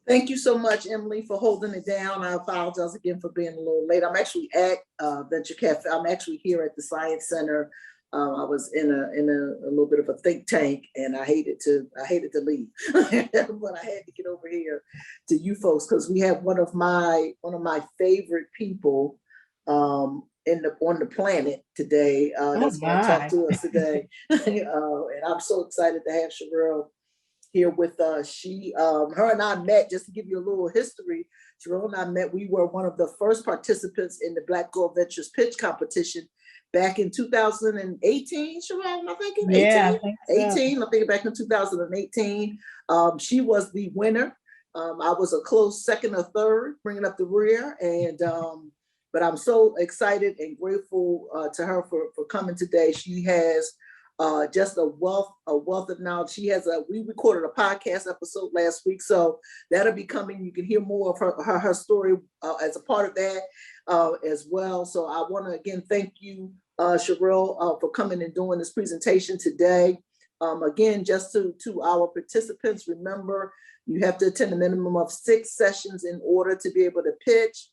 Thank you so much, Emily, for holding it down. I apologize again for being a little late. I'm actually at Venture Cafe. I'm actually here at the Science Center. I was in a little bit of a think tank, and I hated to leave, but I had to get over here to you folks because we have one of my favorite people on the planet today. That's going to talk to us today, and I'm so excited to have Sherrill here with us. Her and I met, just to give you a little history, Sherrill and I met, we were one of the first participants in the Black Girl Ventures pitch competition back in 2018, Sherrill, am I thinking? Yeah, 18? I think so. 18, I think back in 2018. She was the winner. I was a close second or third, bringing up the rear, and but I'm so excited and grateful to her for coming today. She has just a wealth of knowledge. We recorded a podcast episode last week, so that'll be coming. You can hear more of her story as a part of that as well. So I want to again thank you, Sherrill, for coming and doing this presentation today. Again, just to our participants, remember you have to attend a minimum of 6 sessions in order to be able to pitch.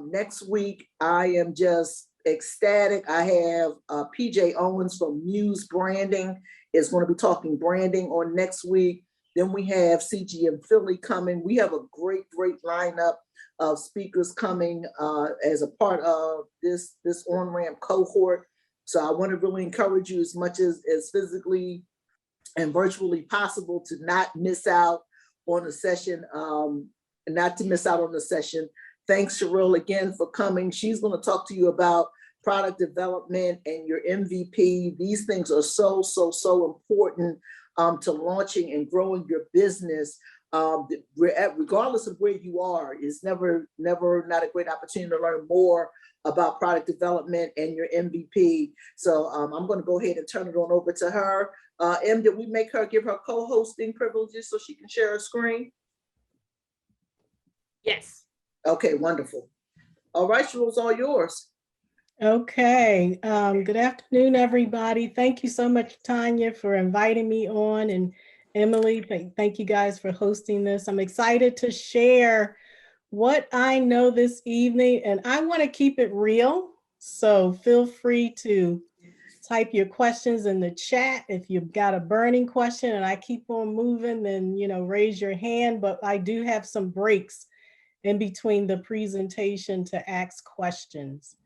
Next week, I am just ecstatic. I have PJ Owens from Muse Branding is going to be talking branding on next week. Then we have CGM Philly coming. We have a great lineup of speakers coming as a part of this OnRamp cohort. So I want to really encourage you as much as physically and virtually possible to not miss out on the session. Thanks, Sherrill, again for coming. She's going to talk to you about product development and your MVP. These things are so important to launching and growing your business. Regardless of where you are, it's never not a great opportunity to learn more about product development and your MVP. So I'm going to go ahead and turn it on over to her. Em, did we make her give her co-hosting privileges so she can share her screen? Yes. Okay, wonderful. All right, Sherrill, it's all yours. Okay, good afternoon, everybody. Thank you so much, Tanya, for inviting me on, and Emily, thank you guys for hosting this. I'm excited to share what I know this evening, and I want to keep it real, so feel free to type your questions in the chat. If you've got a burning question and I keep on moving, then raise your hand, but I do have some breaks in between the presentation to ask questions.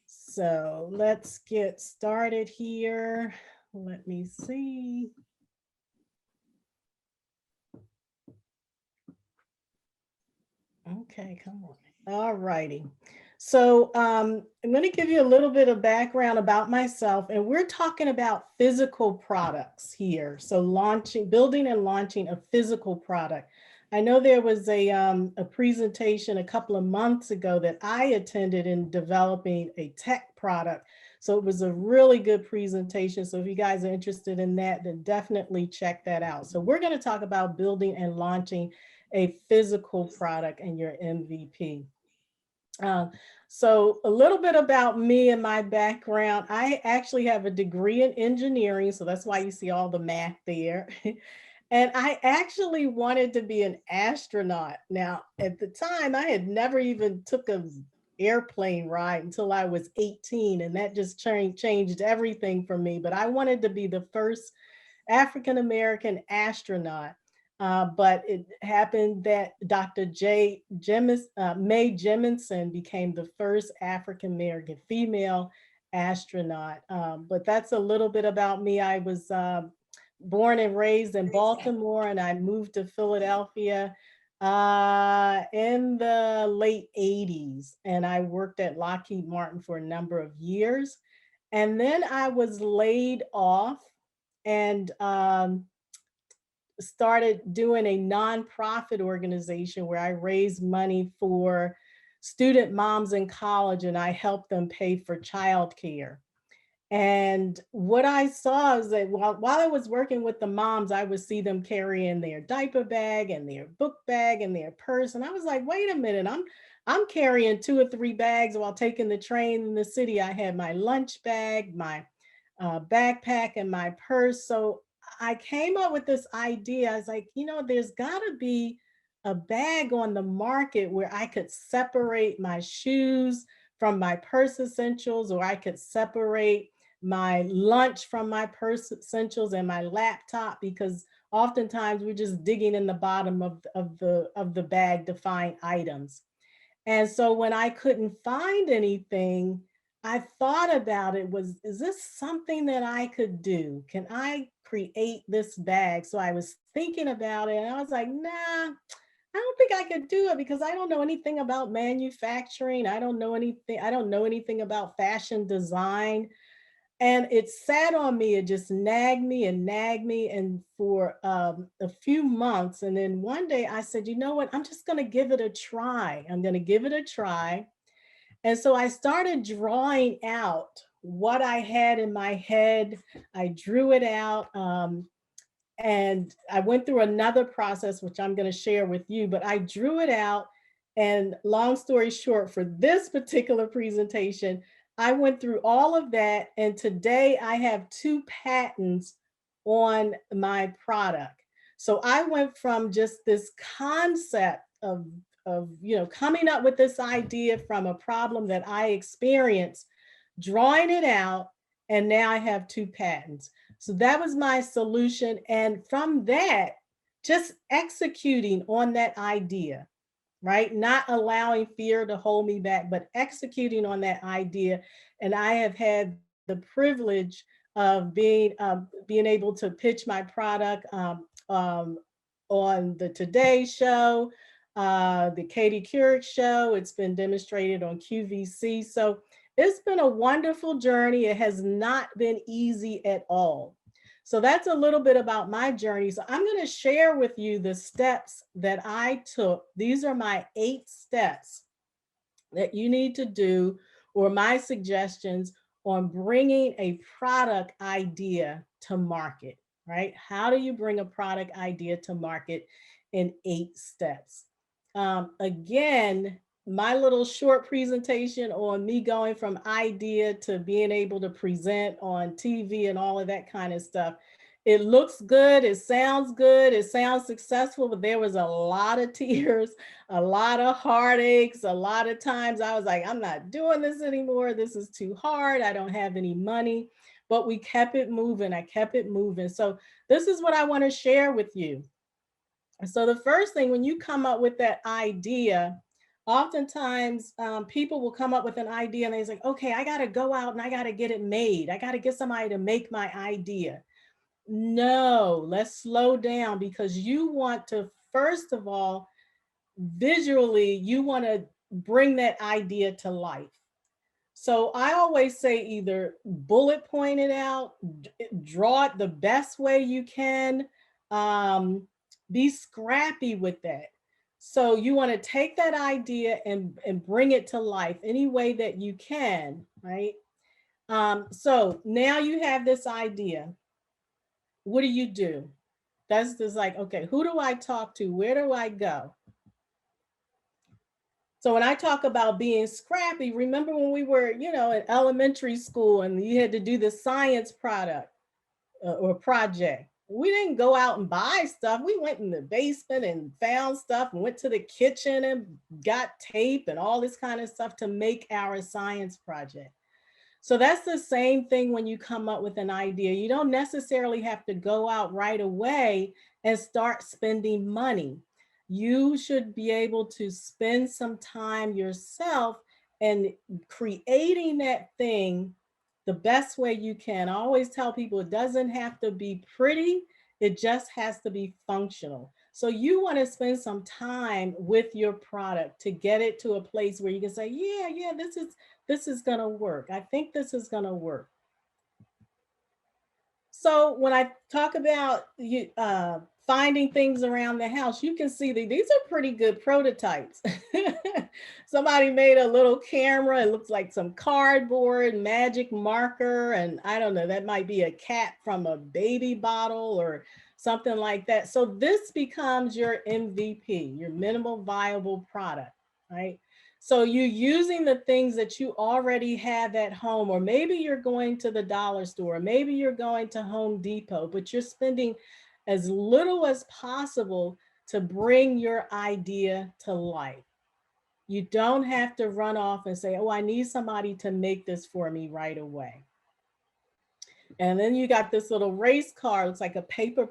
So let's get started here. Let me see. Okay, come on. All righty. So I'm going to give you a little bit of background about myself, and we're talking about physical products here. So building and launching a physical product. I know there was a presentation a couple of months ago that I attended in developing a tech product. So it was a really good presentation. So if you guys are interested in that, then definitely check that out. So we're going to talk about building and launching a physical product and your MVP. So a little bit about me and my background. I actually have a degree in engineering, so that's why you see all the math there. And I actually wanted to be an astronaut. Now, at the time, I had never even took an airplane ride until I was 18, and that just changed everything for me. But I wanted to be the first African-American astronaut. But it happened that Dr. Mae Jemison became the first African-American female astronaut. But that's a little bit about me. I was born and raised in Baltimore, and I moved to Philadelphia in the late 80s. And I worked at Lockheed Martin for a number of years. And then I was laid off and started doing a nonprofit organization where I raised money for student moms in college, and I helped them pay for childcare. And what I saw is that while I was working with the moms, I would see them carrying their diaper bag and their book bag and their purse. And I was like, wait a minute, I'm carrying 2 or 3 bags while taking the train in the city. I had my lunch bag, my backpack, and my purse. So I came up with this idea. I was like, there's got to be a bag on the market where I could separate my shoes from my purse essentials, or I could separate my lunch from my purse essentials and my laptop, because oftentimes we're just digging in the bottom of the bag to find items. And so when I couldn't find anything, I thought about it was, is this something that I could do? Can I create this bag? So I was thinking about it and I was like, nah, I don't think I could do it because I don't know anything about manufacturing. I don't know anything. I don't know anything about fashion design. And it sat on me. It just nagged me and nagged me. And for a few months. And then one day I said, you know what? I'm just going to give it a try. I'm going to give it a try. And so I started drawing out what I had in my head. I drew it out. And I went through another process, which I'm going to share with you, but I drew it out. And long story short, for this particular presentation, I went through all of that. And today I have 2 patents on my product. So I went from just this concept of coming up with this idea from a problem that I experienced, drawing it out, and now I have 2 patents. So that was my solution. And from that, just executing on that idea, right? Not allowing fear to hold me back, but executing on that idea. And I have had the privilege of being able to pitch my product on the Today Show, the Katie Couric Show. It's been demonstrated on QVC. So it's been a wonderful journey. It has not been easy at all. So that's a little bit about my journey. So I'm going to share with you the steps that I took. These are my 8 steps that you need to do, or my suggestions on bringing a product idea to market, right? How do you bring a product idea to market in 8 steps? Again, my little short presentation on me going from idea to being able to present on TV and all of that kind of stuff. It looks good, it sounds successful, but there was a lot of tears, a lot of heartaches, a lot of times I was like, I'm not doing this anymore. This is too hard. I don't have any money, but we kept it moving. I kept it moving. So this is what I want to share with you. So the first thing, when you come up with that idea, oftentimes people will come up with an idea and they're like, okay, I got to go out and I got to get it made. I got to get somebody to make my idea. No, let's slow down, because you want to, first of all, visually, you want to bring that idea to life. So I always say either bullet point it out, draw it the best way you can, be scrappy with that. So you want to take that idea and bring it to life any way that you can, right? So now you have this idea. What do? That's just like, okay, who do I talk to? Where do I go? So when I talk about being scrappy, remember when we were, in elementary school and you had to do the science product or project? We didn't go out and buy stuff. We went in the basement and found stuff and went to the kitchen and got tape and all this kind of stuff to make our science project. So that's the same thing when you come up with an idea. You don't necessarily have to go out right away and start spending money. You should be able to spend some time yourself and creating that thing the best way you can. I always tell people it doesn't have to be pretty, it just has to be functional. So you want to spend some time with your product to get it to a place where you can say, yeah, this is going to work. I think this is going to work. So when I talk about finding things around the house, you can see that these are pretty good prototypes. Somebody made a little camera. It looks like some cardboard, magic marker, and I don't know, that might be a cap from a baby bottle or something like that. So this becomes your MVP, your minimal viable product, right? So you're using the things that you already have at home, or maybe you're going to the dollar store, maybe you're going to Home Depot, but you're spending as little as possible. to bring your idea to life. You don't have to run off and say, oh, I need somebody to make this for me right away. And then you got this little race car. It's like a paper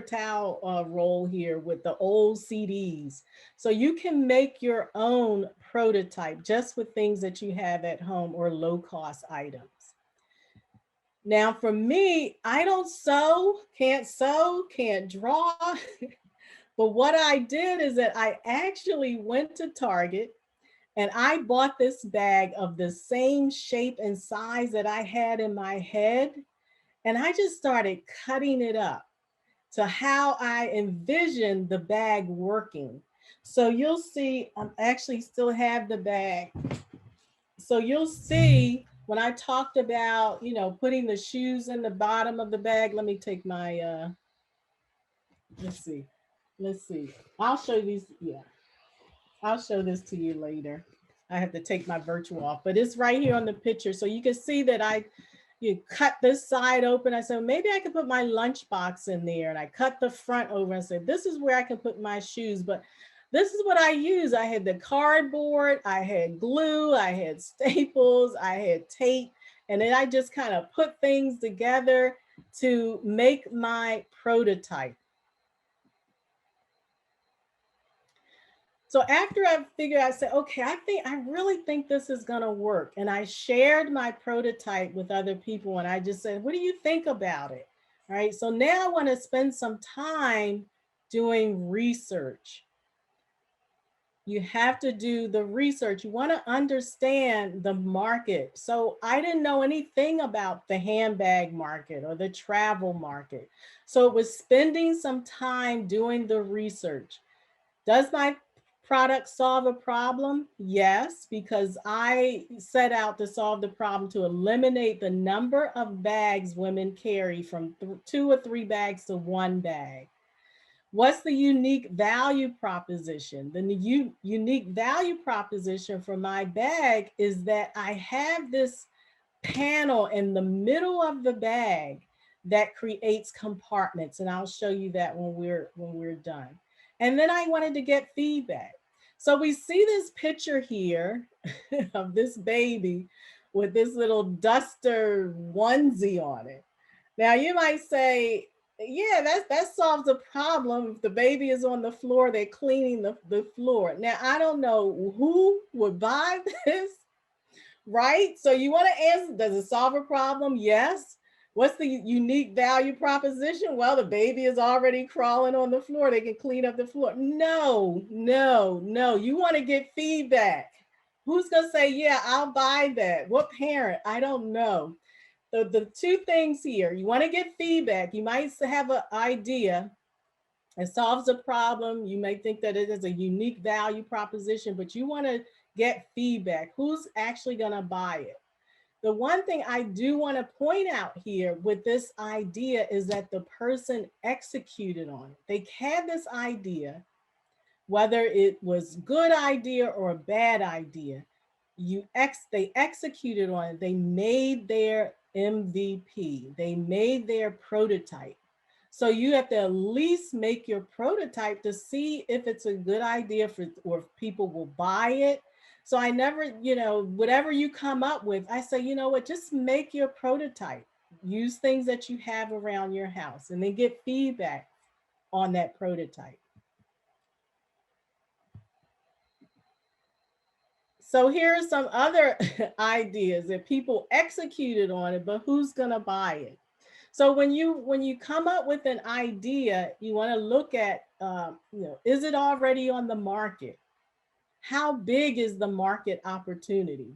towel roll here with the old CDs. So you can make your own prototype just with things that you have at home or low cost items. Now for me, I don't sew, can't draw. But what I did is that I actually went to Target and I bought this bag of the same shape and size that I had in my head. And I just started cutting it up to how I envisioned the bag working. So you'll see, I actually still have the bag. So you'll see when I talked about, you know, putting the shoes in the bottom of the bag. Let me take my, let's see. I'll show these, yeah. I'll show this to you later. I have to take my virtual off, but it's right here on the picture. So you can see that you cut this side open. I said, maybe I could put my lunchbox in there. And I cut the front over and said, this is where I can put my shoes. But this is what I use. I had the cardboard, I had glue, I had staples, I had tape. And then I just kind of put things together to make my prototype. So after I figured, I said, okay, I really think this is gonna work. And I shared my prototype with other people and I just said, what do you think about it? All right, so now I wanna spend some time doing research. You have to do the research. You wanna understand the market. So I didn't know anything about the handbag market or the travel market. So it was spending some time doing the research. Does my product solve a problem? Yes, because I set out to solve the problem to eliminate the number of bags women carry from 2 or 3 bags to 1 bag. What's the unique value proposition? The unique value proposition for my bag is that I have this panel in the middle of the bag that creates compartments, and I'll show you that when we're done. And then I wanted to get feedback. So we see this picture here of this baby with this little duster onesie on it. Now you might say, yeah, that solves a problem. If the baby is on the floor, they're cleaning the floor. Now, I don't know who would buy this, right? So you want to answer, does it solve a problem? Yes. What's the unique value proposition? Well, the baby is already crawling on the floor. They can clean up the floor. No. You want to get feedback. Who's going to say, yeah, I'll buy that? What parent? I don't know. So the 2 things here, you want to get feedback. You might have an idea. It solves a problem. You may think that it is a unique value proposition, but you want to get feedback. Who's actually going to buy it? The one thing I do want to point out here with this idea is that the person executed on it. They had this idea, whether it was a good idea or a bad idea. They executed on it. They made their MVP. They made their prototype. So you have to at least make your prototype to see if it's a good idea or if people will buy it. So I never, whatever you come up with, I say, you know what, just make your prototype. Use things that you have around your house and then get feedback on that prototype. So here are some other ideas that people executed on it, but who's gonna buy it? So when you come up with an idea, you want to look at, is it already on the market? How big is the market opportunity?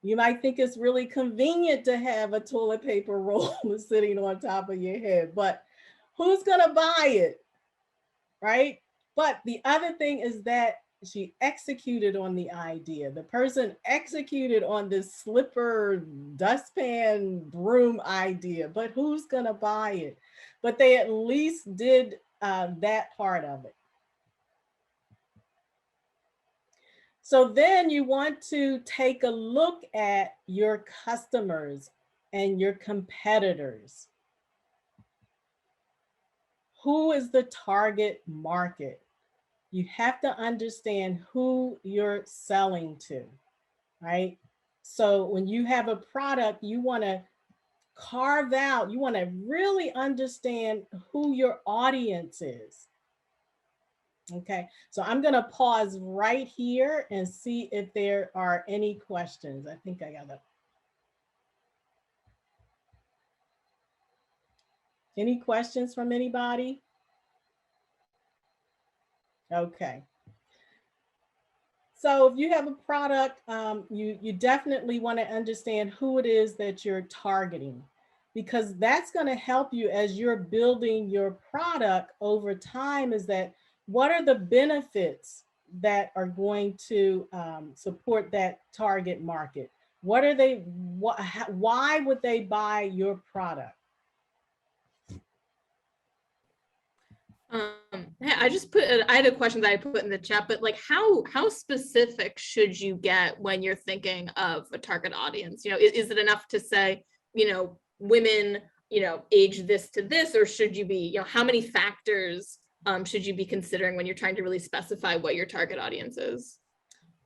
You might think it's really convenient to have a toilet paper roll sitting on top of your head, but who's gonna buy it, right? But the other thing is that she executed on the idea. The person executed on this slipper, dustpan, broom idea, but who's gonna buy it? But they at least did that part of it. So then you want to take a look at your customers and your competitors. who is the target market? You have to understand who you're selling to, right? So when you have a product, you want to carve out, you want to really understand who your audience is. Okay, so I'm going to pause right here and see if there are any questions. I think I got a. Any questions from anybody? Okay. So if you have a product, you definitely want to understand who it is that you're targeting, because that's going to help you as you're building your product over time. Is that what are the benefits that are going to support that target market? What are they? Why would they buy your product? I just put, I had a question that I put in the chat, but like how specific should you get when you're thinking of a target audience? You know, is it enough to say, you know, women, you know, age this to this, or should you be, you know, how many factors should you be considering when you're trying to really specify what your target audience is?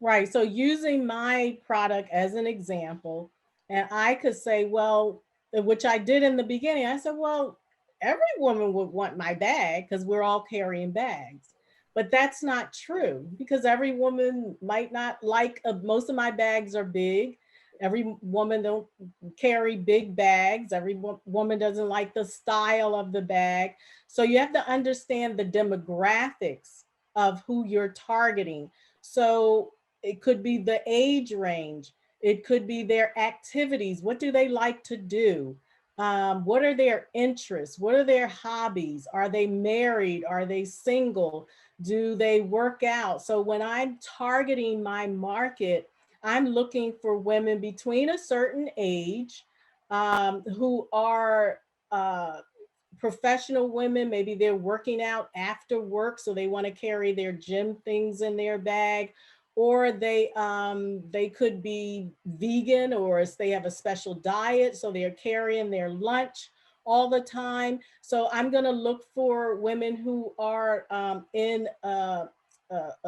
Right. So using my product as an example, and I could say, well, which I did in the beginning, I said, well, every woman would want my bag because we're all carrying bags. But that's not true, because every woman might not like, most of my bags are big. Every woman don't carry big bags. Every woman doesn't like the style of the bag. So you have to understand the demographics of who you're targeting. So it could be the age range. It could be their activities. What do they like to do? What are their interests? What are their hobbies? Are they married? Are they single? Do they work out? So when I'm targeting my market, I'm looking for women between a certain age who are professional women. Maybe they're working out after work, so they want to carry their gym things in their bag, or they could be vegan, or they have a special diet, so they're carrying their lunch all the time. So I'm going to look for women who are in a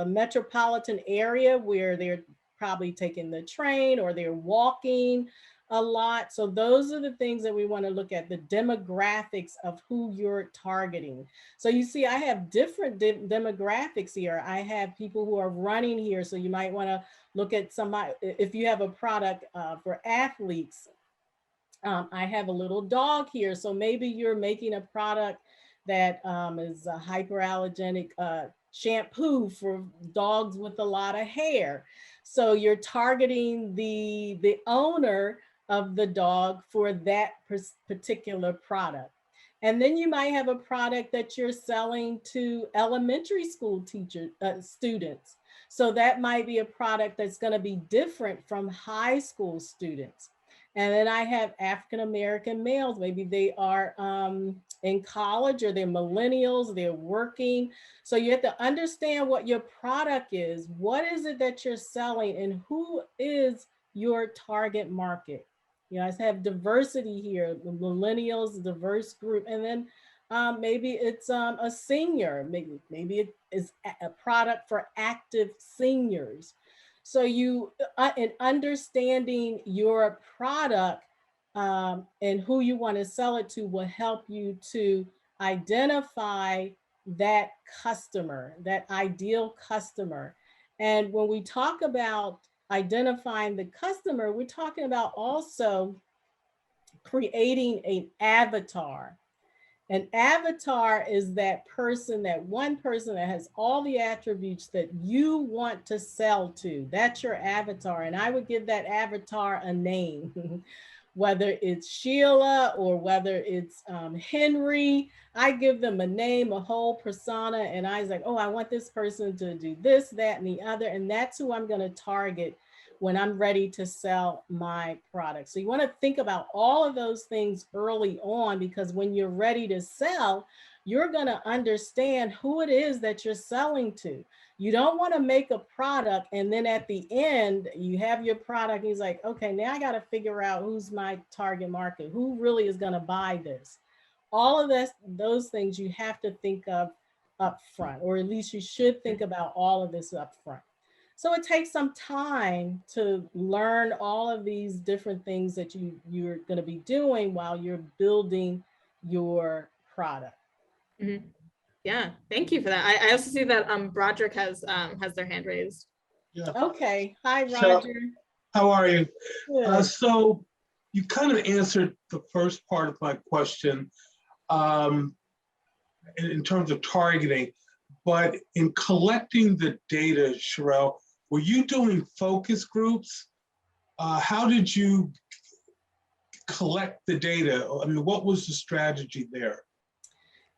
metropolitan area where they're probably taking the train or they're walking a lot. So those are the things that we want to look at, the demographics of who you're targeting. So you see, I have different demographics here. I have people who are running here. So you might want to look at somebody, if you have a product for athletes. I have a little dog here. So maybe you're making a product that is a hyperallergenic shampoo for dogs with a lot of hair. So you're targeting the owner of the dog for that particular product. And then you might have a product that you're selling to elementary school students. So that might be a product that's going to be different from high school students. And then I have African-American males. Maybe they are in college, or they're millennials, they're working. So you have to understand what your product is. What is it that you're selling, and who is your target market? You know, I have diversity here, the millennials, diverse group. And then maybe it's a senior, maybe it is a product for active seniors. So you, in understanding your product and who you want to sell it to, will help you to identify that customer, that ideal customer. And when we talk about identifying the customer, we're talking about also creating an avatar. An avatar is that person, that one person that has all the attributes that you want to sell to. That's your avatar. And I would give that avatar a name, whether it's Sheila or whether it's Henry. I give them a name, a whole persona, and I was like, oh, I want this person to do this, that, and the other. And that's who I'm going to target when I'm ready to sell my product. So you want to think about all of those things early on, because when you're ready to sell, you're going to understand who it is that you're selling to. You don't want to make a product and then at the end you have your product and he's like, okay, now I got to figure out who's my target market, who really is going to buy this. all of those things you have to think of up front, or at least you should think about all of this up front. So it takes some time to learn all of these different things that you're going to be doing while you're building your product. Mhm. Yeah, thank you for that. I also see that Broderick has their hand raised. Yeah. Okay. Hi, So- Roger. How are you? Good. So you kind of answered the first part of my question in terms of targeting, but in collecting the data, Sherrill, were you doing focus groups? How did you collect the data? I mean, what was the strategy there?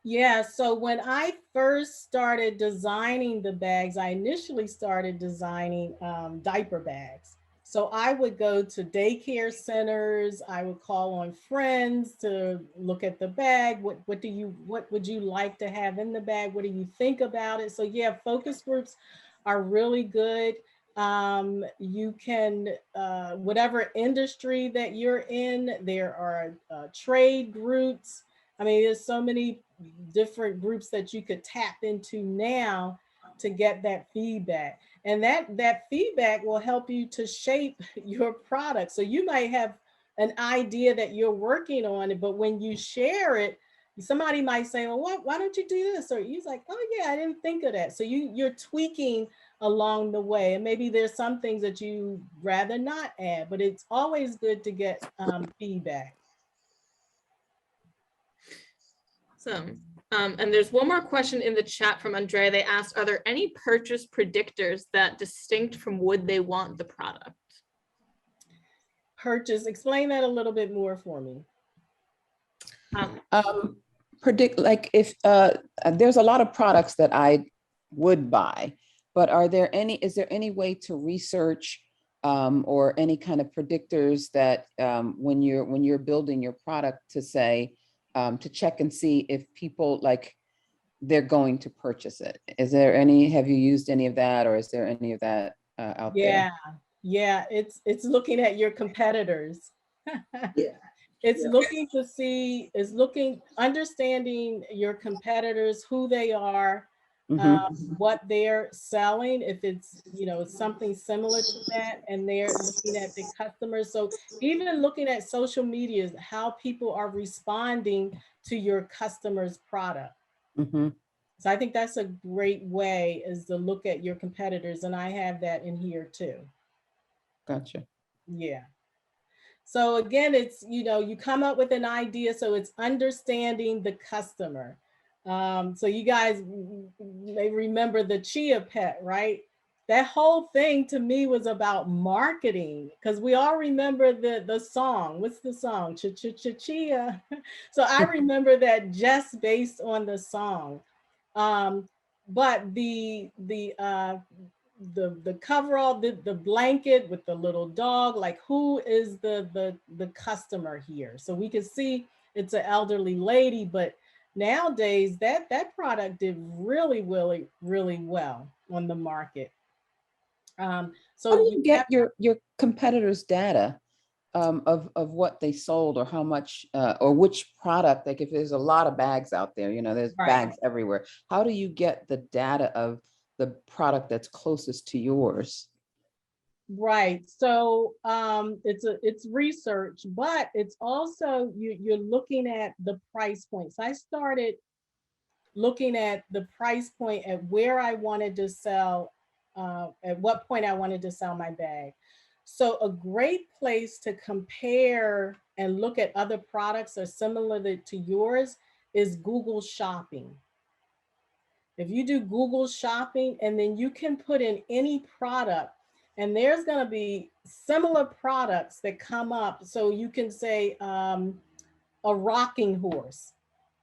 Yeah, so when I first started designing the bags, I initially started designing diaper bags. So I would go to daycare centers. I would call on friends to look at the bag. What would you like to have in the bag? What do you think about it? So yeah, focus groups are really good. You can, whatever industry that you're in, there are trade groups. I mean, there's so many different groups that you could tap into now to get that feedback. And that feedback will help you to shape your product. So you might have an idea that you're working on it, but when you share it, somebody might say, well, why don't you do this? Or you're like, oh yeah, I didn't think of that. So you're tweaking along the way. And maybe there's some things that you rather not add, but it's always good to get feedback. So, and there's one more question in the chat from Andrea. They asked, are there any purchase predictors that distinct from would they want the product? Purchase, explain that a little bit more for me. Predict, like if there's a lot of products that I would buy, but is there any way to research or any kind of predictors that when you're building your product to say, to check and see if people they're going to purchase it? Have you used any of that, or is there any of that out there? Yeah, it's looking at your competitors. Yeah. It's Yeah. looking to see, understanding your competitors, who they are, what they're selling, if it's, something similar to that, and they're looking at the customers. So even looking at social media, how people are responding to your customer's product. So I think that's a great way, is to look at your competitors. And I have that in here too. Gotcha. Yeah. So again, it's, you come up with an idea. So it's understanding the customer. So you guys may remember the Chia Pet, right? That whole thing to me was about marketing, because we all remember the song. What's the song? Chia. So I remember that just based on the song. But the coverall, the blanket with the little dog, like who is the customer here? So we can see it's an elderly lady, but nowadays that product did really well on the market. So how do you get your competitors' data of what they sold, or how much or which product? Like if there's a lot of bags out there, there's bags everywhere. How do you get the data of the product that's closest to yours? Right. So it's research, but it's also you're looking at the price points. I started looking at the price point at where I wanted to sell, at what point I wanted to sell my bag. So a great place to compare and look at other products that are similar to yours is Google Shopping. If you do Google Shopping, and then you can put in any product, and there's going to be similar products that come up. So you can say a rocking horse,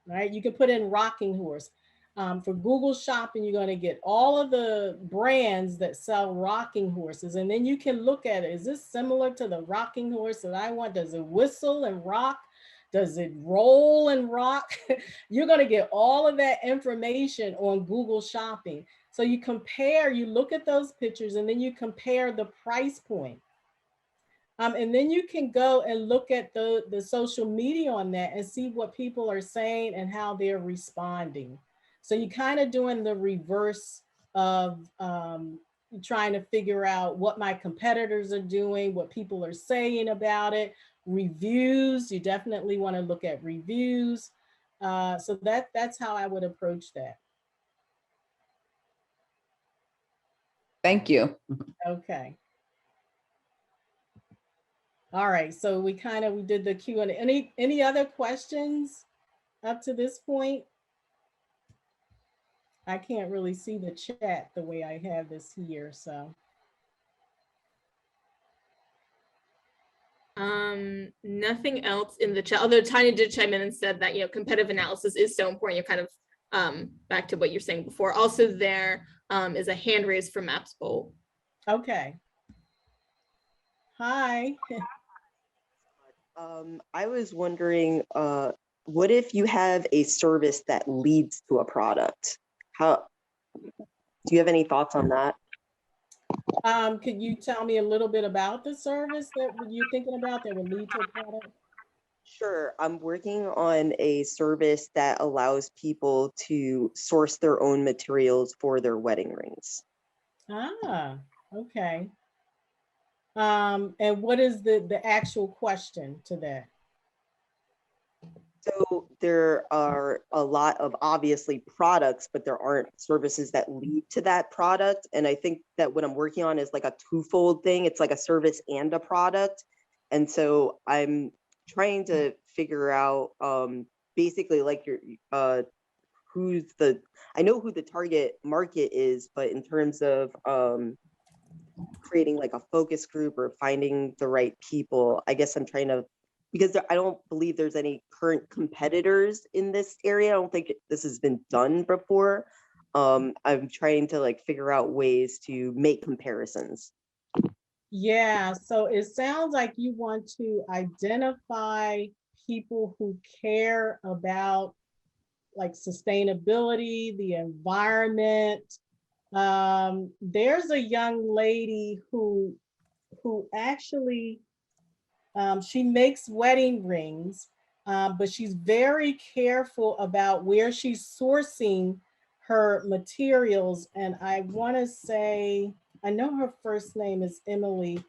right? You can put in rocking horse. For Google Shopping, you're going to get all of the brands that sell rocking horses. And then you can look at it. Is this similar to the rocking horse that I want? Does it whistle and rock? Does it roll and rock? You're going to get all of that information on Google Shopping. So you compare, you look at those pictures, and then you compare the price point. And then you can go and look at the social media on that and see what people are saying and how they're responding. So you kind of doing the reverse of trying to figure out what my competitors are doing, what people are saying about it. Reviews, you definitely want to look at reviews. So that's how I would approach that. Thank you. Okay. All right, so we did the Q&A. Any other questions up to this point? I can't really see the chat the way I have this here, so. Nothing else in the chat, although Tanya did chime in and said that, you know, competitive analysis is so important. You're kind of back to what you're saying before. Also there is a hand raised for Maps Bolt. Okay. Hi. I was wondering, what if you have a service that leads to a product? Do you have any thoughts on that? Could you tell me a little bit about the service that you're thinking about that would lead to a product? Sure. I'm working on a service that allows people to source their own materials for their wedding rings. Ah, okay. And what is the actual question to that? So there are a lot of obviously products, but there aren't services that lead to that product. And I think that what I'm working on is like a twofold thing. It's like a service and a product. And so I'm trying to figure out basically like I know who the target market is, but in terms of creating like a focus group or finding the right people, I guess I'm trying to, because I don't believe there's any current competitors in this area. I don't think this has been done before. I'm trying to like figure out ways to make comparisons. Yeah, so it sounds like you want to identify people who care about like sustainability, the environment. There's a young lady who actually she makes wedding rings, but she's very careful about where she's sourcing her materials. And I want to say, I know her first name is Emily,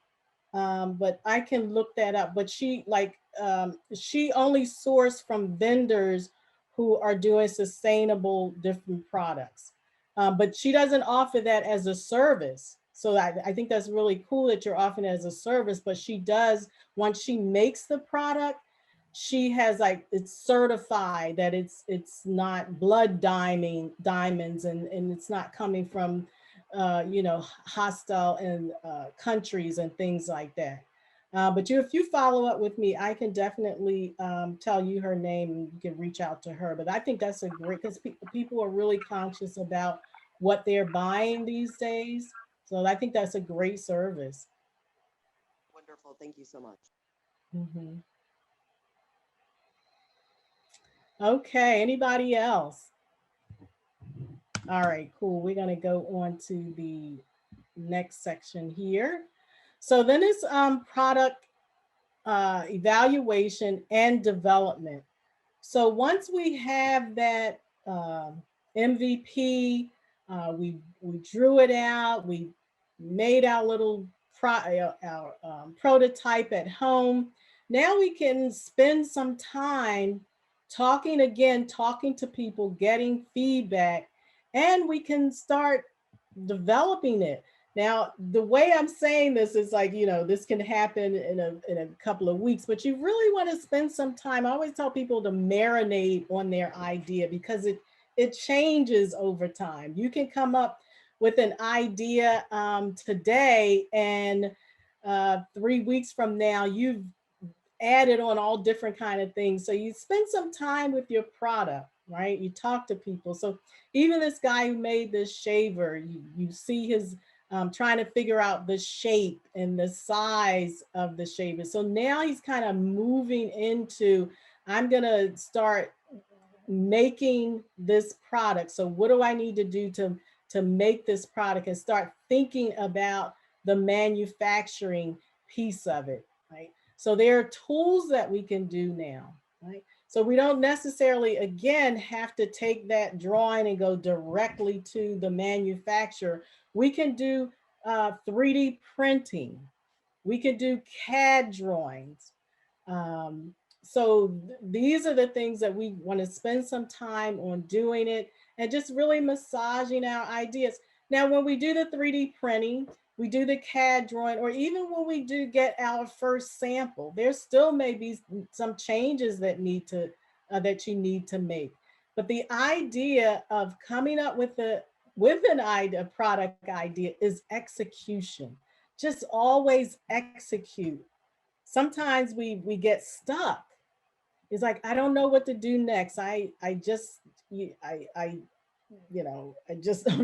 but I can look that up. But she only sourced from vendors who are doing sustainable different products. But she doesn't offer that as a service. So I think that's really cool that you're offering it as a service, but she does, once she makes the product, she has like, it's certified that it's not blood diamonds and it's not coming from, you know, hostile and countries and things like that. But if you follow up with me, I can definitely tell you her name and you can reach out to her. But I think that's a great, because people are really conscious about what they're buying these days. So I think that's a great service. Wonderful. Thank you so much. Mm-hmm. Okay, anybody else? All right, cool. We're going to go on to the next section here. So then it's product evaluation and development. So once we have that MVP, we drew it out, we made our little prototype at home. Now we can spend some time talking to people, getting feedback, and we can start developing it. Now, the way I'm saying this is like, you know, this can happen in a couple of weeks, but you really want to spend some time. I always tell people to marinate on their idea because it changes over time. You can come up with an idea today, and 3 weeks from now, you've added on all different kind of things. So you spend some time with your product, right? You talk to people. So even this guy who made this shaver, you see his trying to figure out the shape and the size of the shaver. So now he's kind of moving into, I'm gonna start making this product. So what do I need to do to make this product, and start thinking about the manufacturing piece of it. So there are tools that we can do now, right? So we don't necessarily, again, have to take that drawing and go directly to the manufacturer. We can do 3D printing. We can do CAD drawings. So these are the things that we want to spend some time on doing it and just really massaging our ideas. Now, when we do the 3D printing, we do the CAD drawing, or even when we do get our first sample, there still may be some changes that that you need to make. But the idea of coming up with an idea, a product idea, is execution. Just always execute. Sometimes we get stuck. It's like, I don't know what to do next. I just don't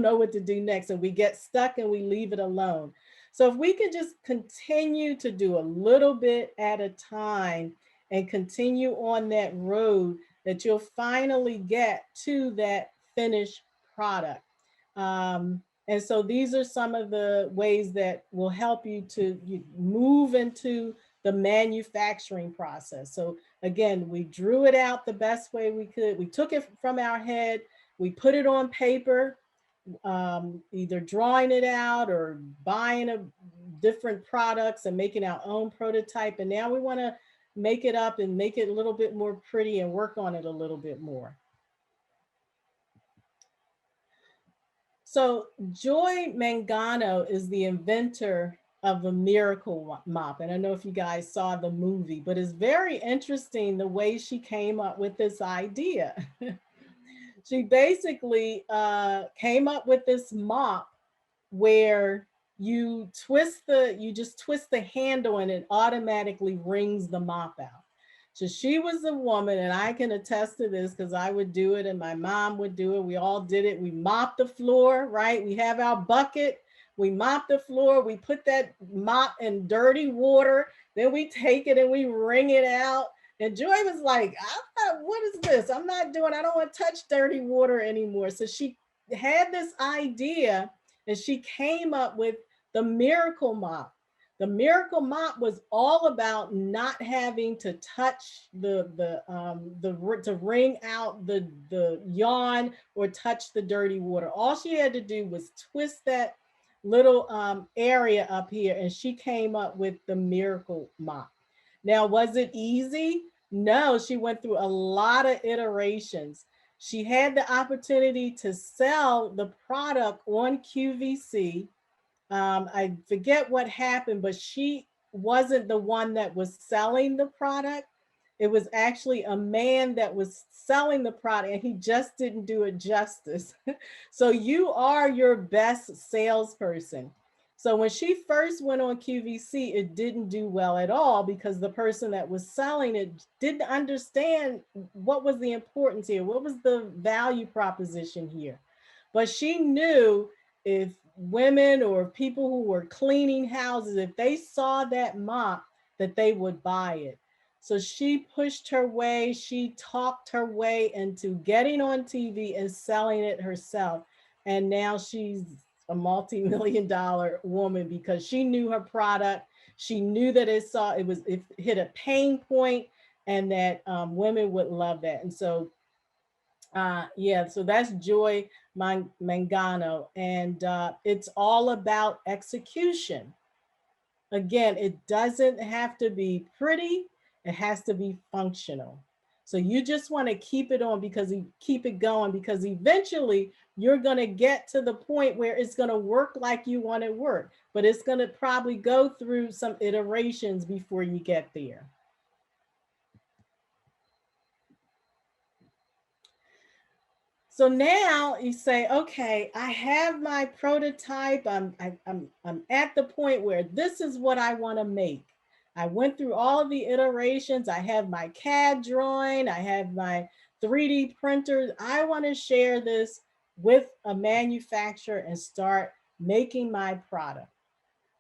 know what to do next, and we get stuck and we leave it alone. So if we could just continue to do a little bit at a time and continue on that road, that you'll finally get to that finished product. And so these are some of the ways that will help you to move into the manufacturing process. So again, we drew it out the best way we could. We took it from our head, we put it on paper, either drawing it out or buying different products and making our own prototype. And now we want to make it up and make it a little bit more pretty and work on it a little bit more. So Joy Mangano is the inventor of the Miracle Mop. And I don't know if you guys saw the movie, but it's very interesting the way she came up with this idea. She basically came up with this mop where you just twist the handle and it automatically wrings the mop out. So she was a woman, and I can attest to this because I would do it and my mom would do it. We all did it. We mopped the floor, right? We have our bucket. We mop the floor. We put that mop in dirty water. Then we take it and we wring it out. And Joy was like, what is this? I don't want to touch dirty water anymore. So she had this idea and she came up with the Miracle Mop. The Miracle Mop was all about not having to touch to wring out the yarn or touch the dirty water. All she had to do was twist that little area up here, and she came up with the Miracle Mop. Now, was it easy? No, she went through a lot of iterations. She had the opportunity to sell the product on QVC. I forget what happened, but she wasn't the one that was selling the product. It was actually a man that was selling the product, and he just didn't do it justice. So you are your best salesperson. So when she first went on QVC, it didn't do well at all because the person that was selling it didn't understand what was the importance here, what was the value proposition here. But she knew if women or people who were cleaning houses, if they saw that mop, that they would buy it. So she pushed her way, she talked her way into getting on TV and selling it herself. And now she's a multi-million-dollar woman because she knew her product. She knew that it hit a pain point and that women would love that. And so so that's Joy Mangano, and it's all about execution. Again, it doesn't have to be pretty, it has to be functional. So you just want to keep it going because eventually you're going to get to the point where it's going to work like you want it to work, but it's going to probably go through some iterations before you get there. So now you say, okay, I have my prototype. I'm at the point where this is what I want to make. I went through all of the iterations. I have my CAD drawing. I have my 3D printers. I want to share this with a manufacturer and start making my product.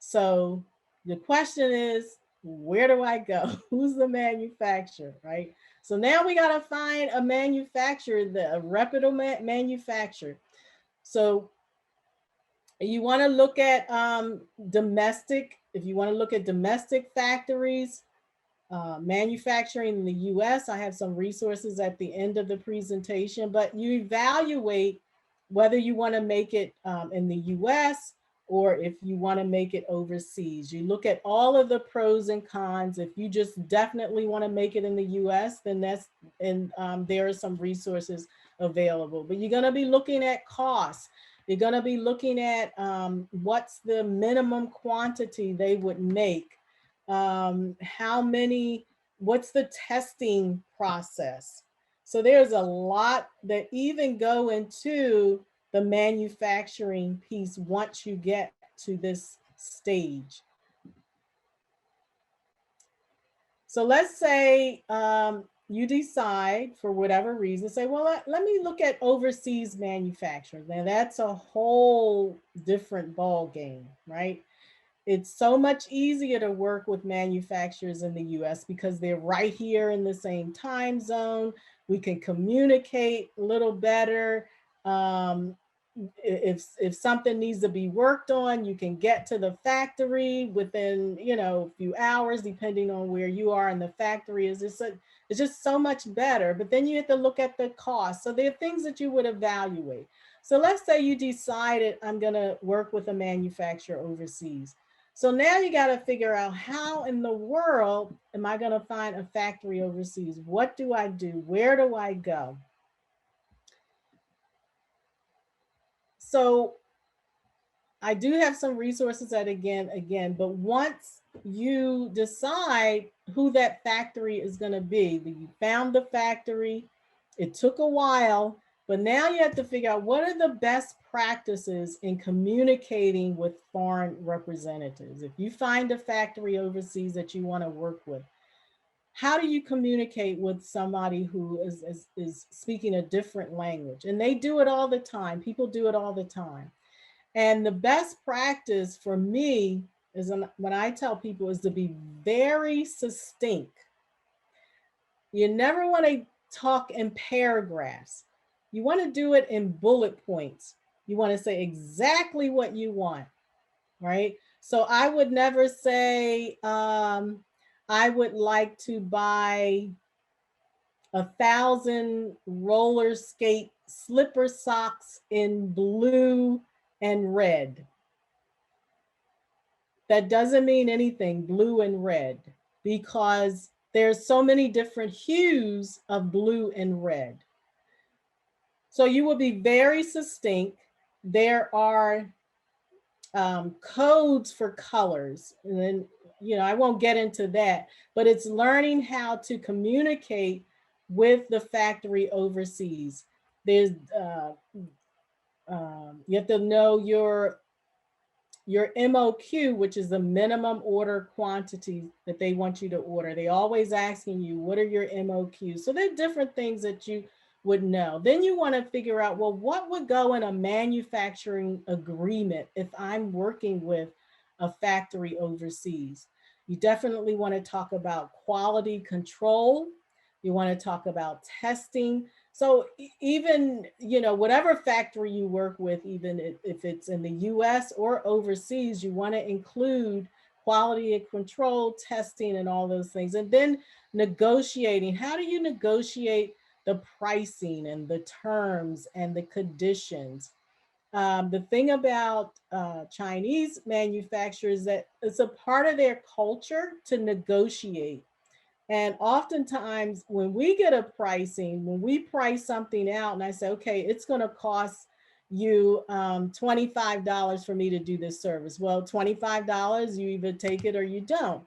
So the question is, where do I go? Who's the manufacturer, right? So now we got to find a manufacturer, a reputable manufacturer. So you want to look at domestic, if you want to look at domestic factories, manufacturing in the US. I have some resources at the end of the presentation, but you evaluate whether you want to make it in the US or if you want to make it overseas. You look at all of the pros and cons. If you just definitely want to make it in the US, then there are some resources available. But you're going to be looking at costs. You're going to be looking at what's the minimum quantity they would make. What's the testing process? So there's a lot that even go into the manufacturing piece once you get to this stage. So let's say you decide for whatever reason, say, well, let me look at overseas manufacturing. Now that's a whole different ball game, right? It's so much easier to work with manufacturers in the US because they're right here in the same time zone. We can communicate a little better. If something needs to be worked on, you can get to the factory within, a few hours, depending on where you are in the factory. It's just so much better. But then you have to look at the cost. So there are things that you would evaluate. So let's say you decided I'm going to work with a manufacturer overseas. So now you got to figure out how in the world am I going to find a factory overseas? What do I do? Where do I go? So I do have some resources that but once you decide who that factory is going to be, you found the factory, it took a while, but now you have to figure out what are the best practices in communicating with foreign representatives. If you find a factory overseas that you want to work with, how do you communicate with somebody who is speaking a different language? And they do it all the time. People do it all the time. And the best practice for me is when I tell people is to be very succinct. You never want to talk in paragraphs. You want to do it in bullet points. You want to say exactly what you want, right? So I would never say, I would like to buy 1,000 roller skate slipper socks in blue and red. That doesn't mean anything, blue and red, because there's so many different hues of blue and red. So you will be very succinct. There are codes for colors, and then, I won't get into that, but it's learning how to communicate with the factory overseas. There's, you have to know your MOQ, which is the minimum order quantity that they want you to order. They always asking you, what are your MOQs? So there are different things that you would know. Then you want to figure out, well, what would go in a manufacturing agreement if I'm working with a factory overseas? You definitely want to talk about quality control. You want to talk about testing. So even, whatever factory you work with, even if it's in the US or overseas, you want to include quality and control, testing, and all those things. And then negotiating. How do you negotiate the pricing and the terms and the conditions? The thing about Chinese manufacturers that it's a part of their culture to negotiate. And oftentimes when we get a pricing, when we price something out and I say, okay, it's going to cost you $25 for me to do this service. Well, $25, you either take it or you don't.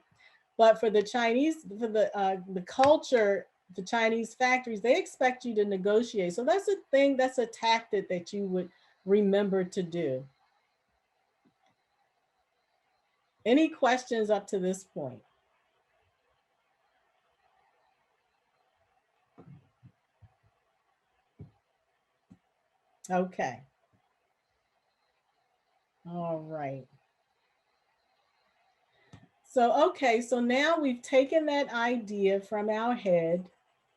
But for the Chinese, for the culture, the Chinese factories, they expect you to negotiate. So that's a thing, that's a tactic that you would remember to do. Any questions up to this point? Okay. All right. So, okay, so now we've taken that idea from our head,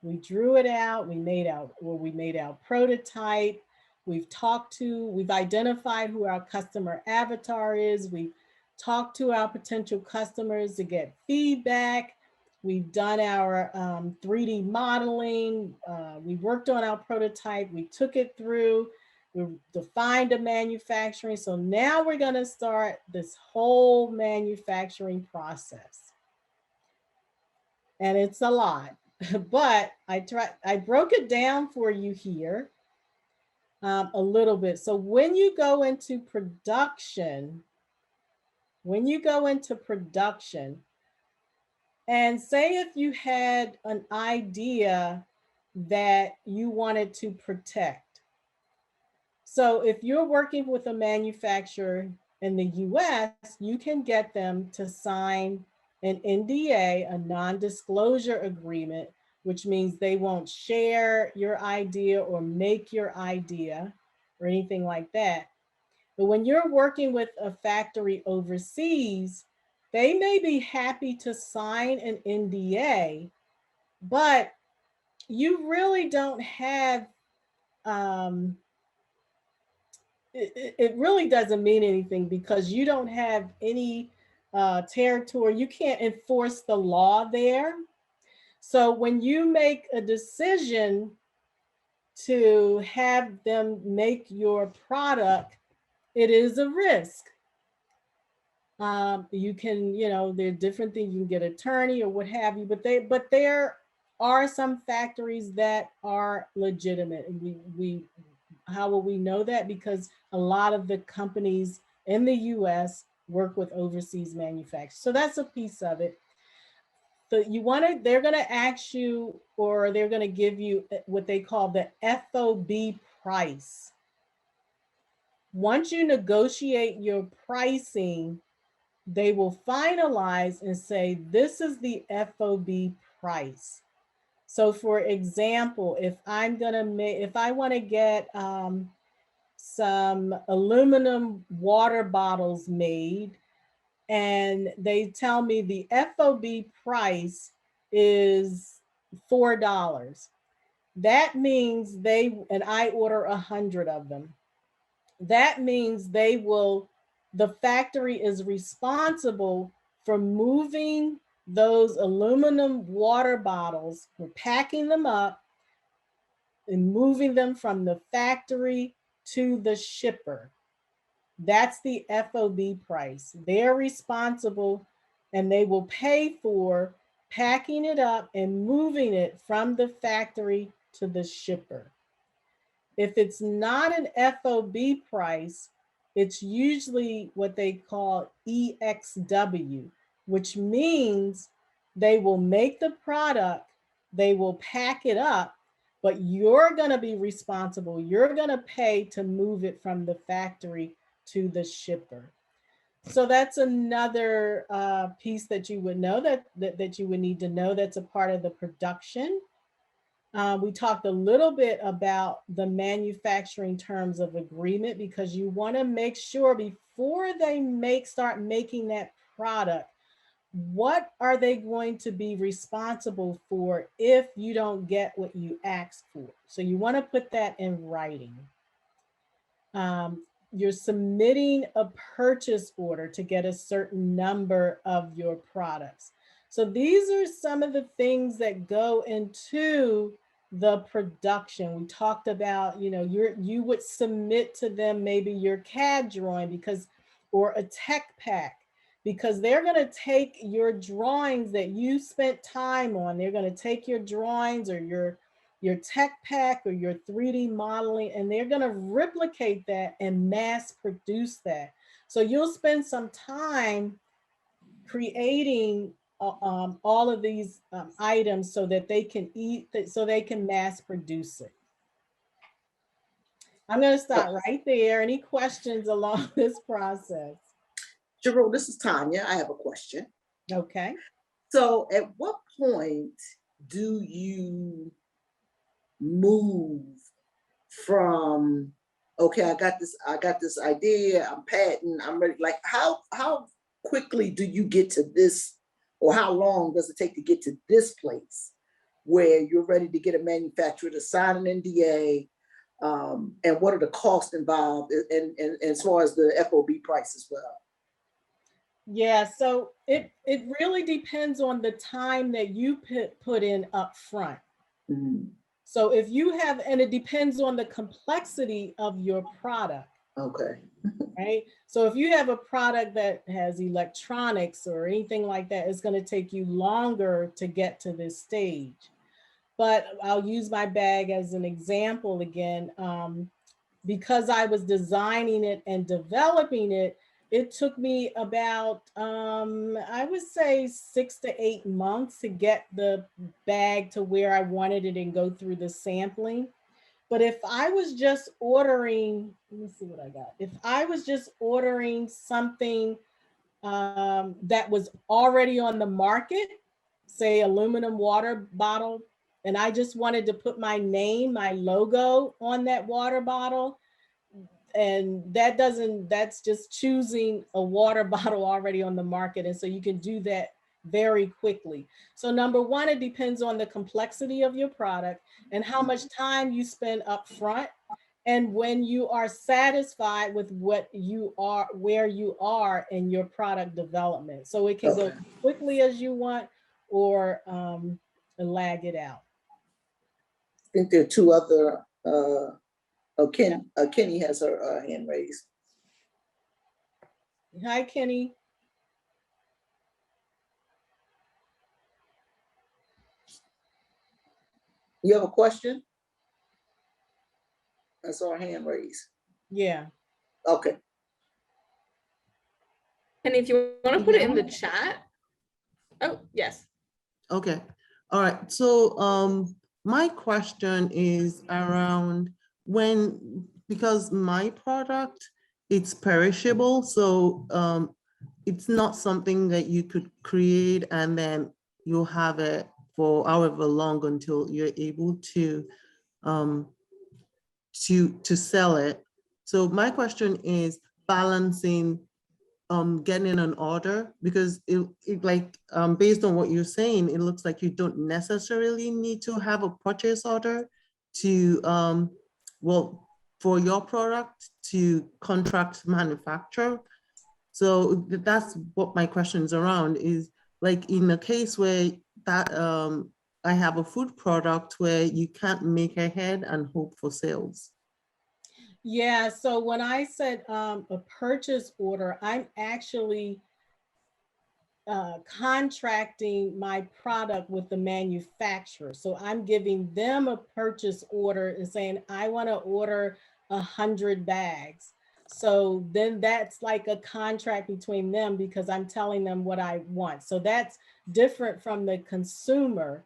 we drew it out, we made our prototype, we've identified who our customer avatar is, we've talked to our potential customers to get feedback. We've done our 3D modeling. We worked on our prototype. We took it through. We defined a manufacturing. So now we're going to start this whole manufacturing process. And it's a lot, but I broke it down for you here a little bit. So when you go into production, and say if you had an idea that you wanted to protect. So if you're working with a manufacturer in the US, you can get them to sign an NDA, a non-disclosure agreement, which means they won't share your idea or make your idea or anything like that. But when you're working with a factory overseas, they may be happy to sign an NDA, but you really don't have, it really doesn't mean anything because you don't have any territory. You can't enforce the law there. So when you make a decision to have them make your product, it is a risk. You can, there are different things. You can get an attorney or what have you, but there are some factories that are legitimate. And how will we know that? Because a lot of the companies in the US work with overseas manufacturers. So that's a piece of it. So they're going to ask you, or they're going to give you what they call the FOB price. Once you negotiate your pricing, they will finalize and say, this is the FOB price. So for example, if I want to get some aluminum water bottles made, and they tell me the FOB price is $4. That means and I order 100 of them. That means the factory is responsible for moving those aluminum water bottles, for packing them up and moving them from the factory to the shipper. That's the FOB price. They're responsible, and they will pay for packing it up and moving it from the factory to the shipper. If it's not an FOB price, it's usually what they call EXW, which means they will make the product, they will pack it up, but you're going to be responsible. You're going to pay to move it from the factory to the shipper. So that's another piece that you would know that you would need to know. That's a part of the production. We talked a little bit about the manufacturing terms of agreement, because you want to make sure before they start making that product, what are they going to be responsible for if you don't get what you asked for? So you want to put that in writing. You're submitting a purchase order to get a certain number of your products. So these are some of the things that go into the production. We talked about, you would submit to them maybe your CAD drawing or a tech pack, because they're going to take your drawings that you spent time on. They're going to take your drawings or your tech pack or your 3D modeling, and they're going to replicate that and mass produce that. So you'll spend some time creating all of these items so that they can so they can mass produce it. I'm going to stop right there. Any questions along this process? Sherrill, this is Tanya. I have a question. Okay. So at what point do you move from, okay, I got this idea, I'm patenting, I'm ready. Like how quickly do you get to this, or how long does it take to get to this place where you're ready to get a manufacturer to sign an NDA? And what are the costs involved, and as far as the FOB price as well? Yeah, so it really depends on the time that you put in up front. Mhm. So if you have, and it depends on the complexity of your product, Okay. right? So if you have a product that has electronics or anything like that, it's going to take you longer to get to this stage. But I'll use my bag as an example again. Because I was designing it and developing it, it took me about, I would say 6 to 8 months to get the bag to where I wanted it and go through the sampling. But if I was just ordering, let me see what I got. If I was just ordering something that was already on the market, say aluminum water bottle, and I just wanted to put my name, my logo on that water bottle, and that's just choosing a water bottle already on the market. And so you can do that very quickly. So number one, it depends on the complexity of your product and how much time you spend up front. And when you are satisfied with what you are, where you are in your product development. So it can go Okay. quickly as you want or lag it out. I think there are two other, Kenny has her hand raised. Hi, Kenny. You have a question? I saw her hand raised. Yeah. Okay. And if you want to put it in the chat. Oh, yes. Okay. All right. So my question is around because my product, it's perishable. So it's not something that you could create and then you'll have it for however long until you're able to sell it. So my question is balancing getting an order, because it like based on what you're saying, it looks like you don't necessarily need to have a purchase order to well, for your product to contract manufacture. So that's what my question is around, is like in a case where that I have a food product where you can't make ahead and hope for sales. Yeah, so when I said a purchase order, I'm actually contracting my product with the manufacturer. So I'm giving them a purchase order and saying, I want to order 100 bags. So then that's like a contract between them because I'm telling them what I want. So that's different from the consumer.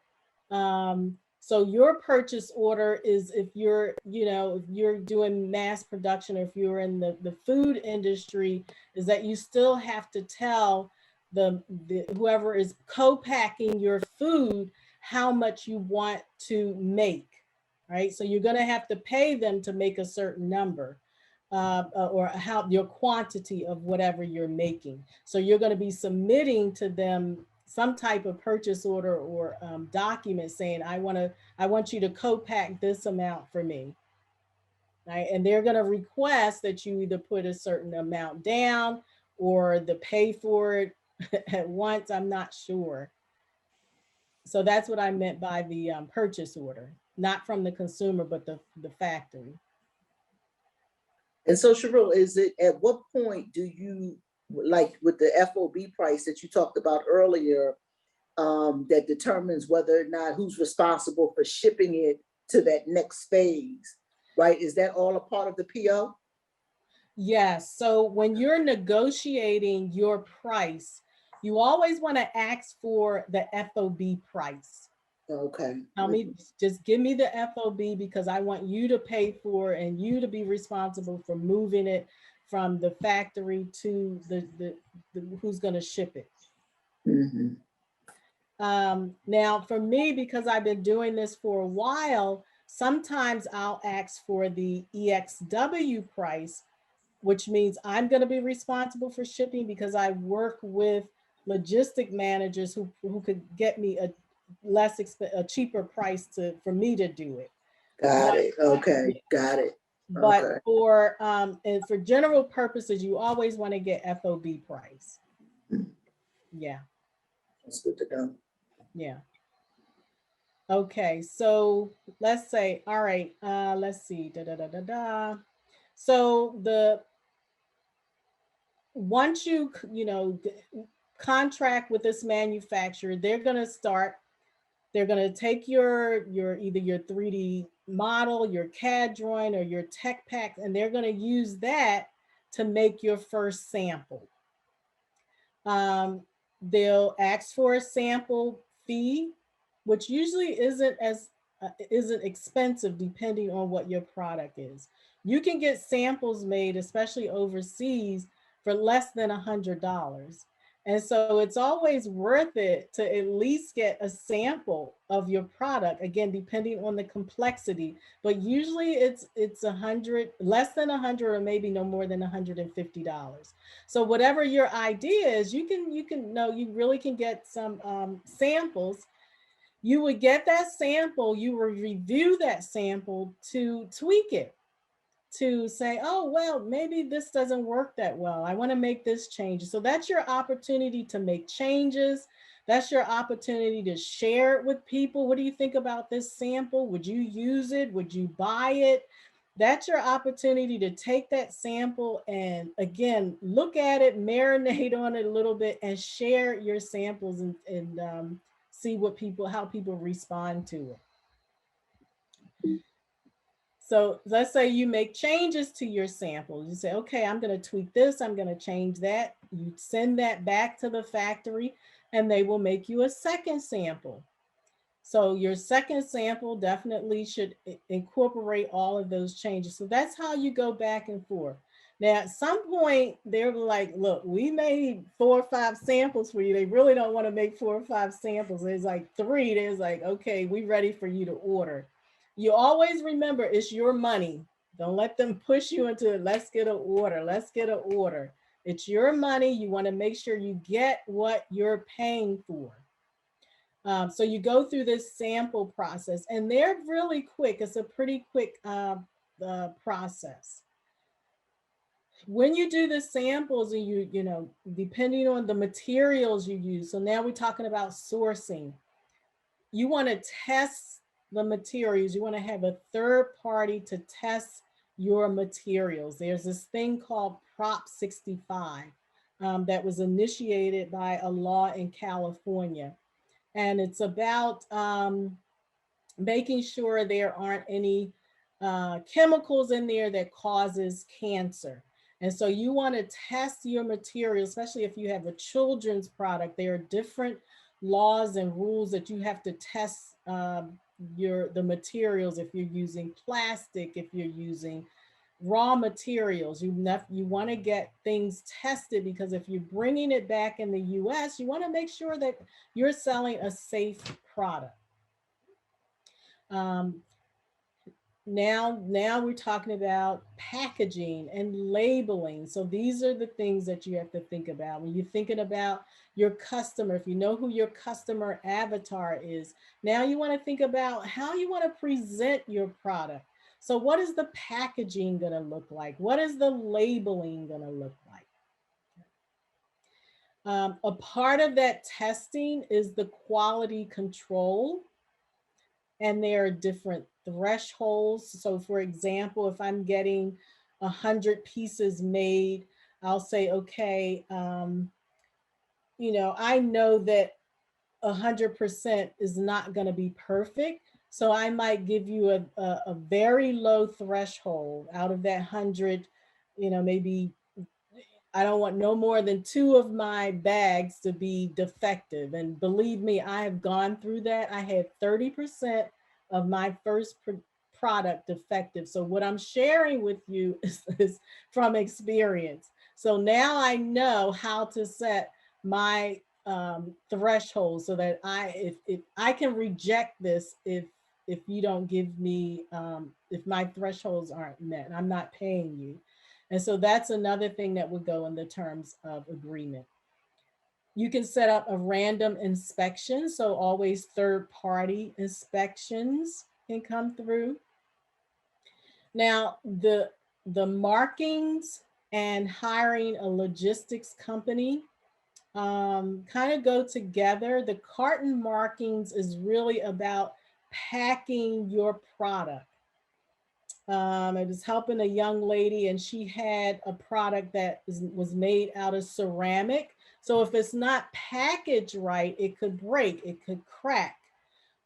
So your purchase order is if you're, if you're doing mass production or if you're in the food industry, is that you still have to tell the whoever is co-packing your food how much you want to make, right? So you're going to have to pay them to make a certain number or how your quantity of whatever you're making. So you're going to be submitting to them some type of purchase order or document saying, I want you to co-pack this amount for me. Right? And they're going to request that you either put a certain amount down or the pay for it at once. I'm not sure. So that's what I meant by the purchase order, not from the consumer, but the factory. And so Sherrill, is it, at what point do you, like with the FOB price that you talked about earlier, that determines whether or not who's responsible for shipping it to that next phase, right? Is that all a part of the PO? Yes. So when you're negotiating your price, you always want to ask for the FOB price. Okay. Tell me, just give me the FOB because I want you to pay for and you to be responsible for moving it from the factory to the who's going to ship it. Mm-hmm. Now for me, because I've been doing this for a while, sometimes I'll ask for the EXW price, which means I'm going to be responsible for shipping because I work with logistic managers who could get me a cheaper price for me to do it. Got it. Okay. Got it. But okay. for and for general purposes, you always want to get FOB price. Yeah, That's good to go. yeah. Okay, so let's say, all right, let's see, da da da da da. So once contract with this manufacturer, they're gonna take your either your 3D model, your CAD drawing, or your tech pack, and they're gonna use that to make your first sample. They'll ask for a sample fee, which usually isn't expensive depending on what your product is. You can get samples made, especially overseas, for less than $100. And so it's always worth it to at least get a sample of your product, again, depending on the complexity. But usually it's 100, less than 100, or maybe no more than $150. So whatever your idea is, you really can get some samples. You would get that sample, you would review that sample to tweak it, to say, oh, well, maybe this doesn't work that well. I want to make this change. So that's your opportunity to make changes. That's your opportunity to share it with people. What do you think about this sample? Would you use it? Would you buy it? That's your opportunity to take that sample and, again, look at it, marinate on it a little bit, and share your samples and see how people respond to it. So let's say you make changes to your sample. You say, okay, I'm going to tweak this. I'm going to change that. You send that back to the factory and they will make you a second sample. So your second sample definitely should incorporate all of those changes. So that's how you go back and forth. Now, at some point, they're like, look, we made 4 or 5 samples for you. They really don't want to make 4 or 5 samples. There's like 3. There's like, okay, we're ready for you to order. You always remember, it's your money. Don't let them push you into, let's get an order. Let's get an order. It's your money. You want to make sure you get what you're paying for. So you go through this sample process, and they're really quick. It's a pretty quick process. When you do the samples, and you know, depending on the materials you use. So now we're talking about sourcing. You want to test the materials. You want to have a third party to test your materials. There's this thing called Prop 65 that was initiated by a law in California. And it's about making sure there aren't any chemicals in there that causes cancer. And so you want to test your material, especially if you have a children's product. There are different laws and rules that you have to test the materials. If you're using plastic, if you're using raw materials, you want to get things tested, because if you're bringing it back in the US, you want to make sure that you're selling a safe product. Now we're talking about packaging and labeling. So these are the things that you have to think about when you're thinking about your customer. If you know who your customer avatar is, now you want to think about how you want to present your product. So what is the packaging going to look like? What is the labeling going to look like? A part of that testing is the quality control. And there are different thresholds. So for example, if I'm getting 100 pieces made, I'll say, okay, you know, I know that 100% is not going to be perfect. So I might give you a very low threshold out of that 100, you know, maybe I don't want no more than 2 of my bags to be defective. And believe me, I have gone through that. I had 30% of my first product defective. So what I'm sharing with you is from experience. So now I know how to set my threshold so that if I can reject this if you don't give me, if my thresholds aren't met, I'm not paying you. And so that's another thing that would go in the terms of agreement. You can set up a random inspection. So always third-party inspections can come through. Now, the markings and hiring a logistics company kind of go together. The carton markings is really about packing your product. I was helping a young lady and she had a product that was made out of ceramic. So if it's not packaged right, it could break, it could crack.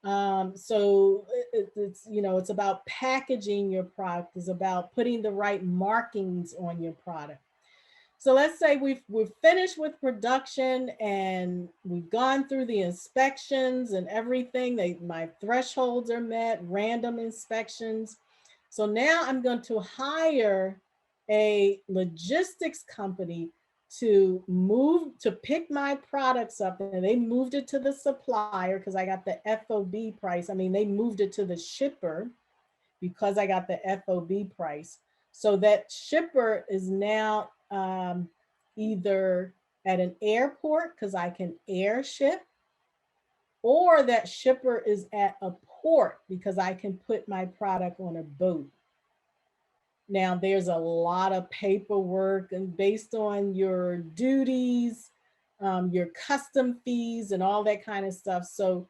So it's, you know, it's about packaging your product, it's about putting the right markings on your product. So let's say we're finished with production and we've gone through the inspections and everything. My thresholds are met, random inspections. So now I'm going to hire a logistics company to pick my products up, and they moved it to the supplier because I got the FOB price. I mean, they moved it to the shipper because I got the FOB price. So that shipper is now either at an airport because I can air ship, or that shipper is at a port because I can put my product on a boat. Now there's a lot of paperwork, and based on your duties, your custom fees and all that kind of stuff. So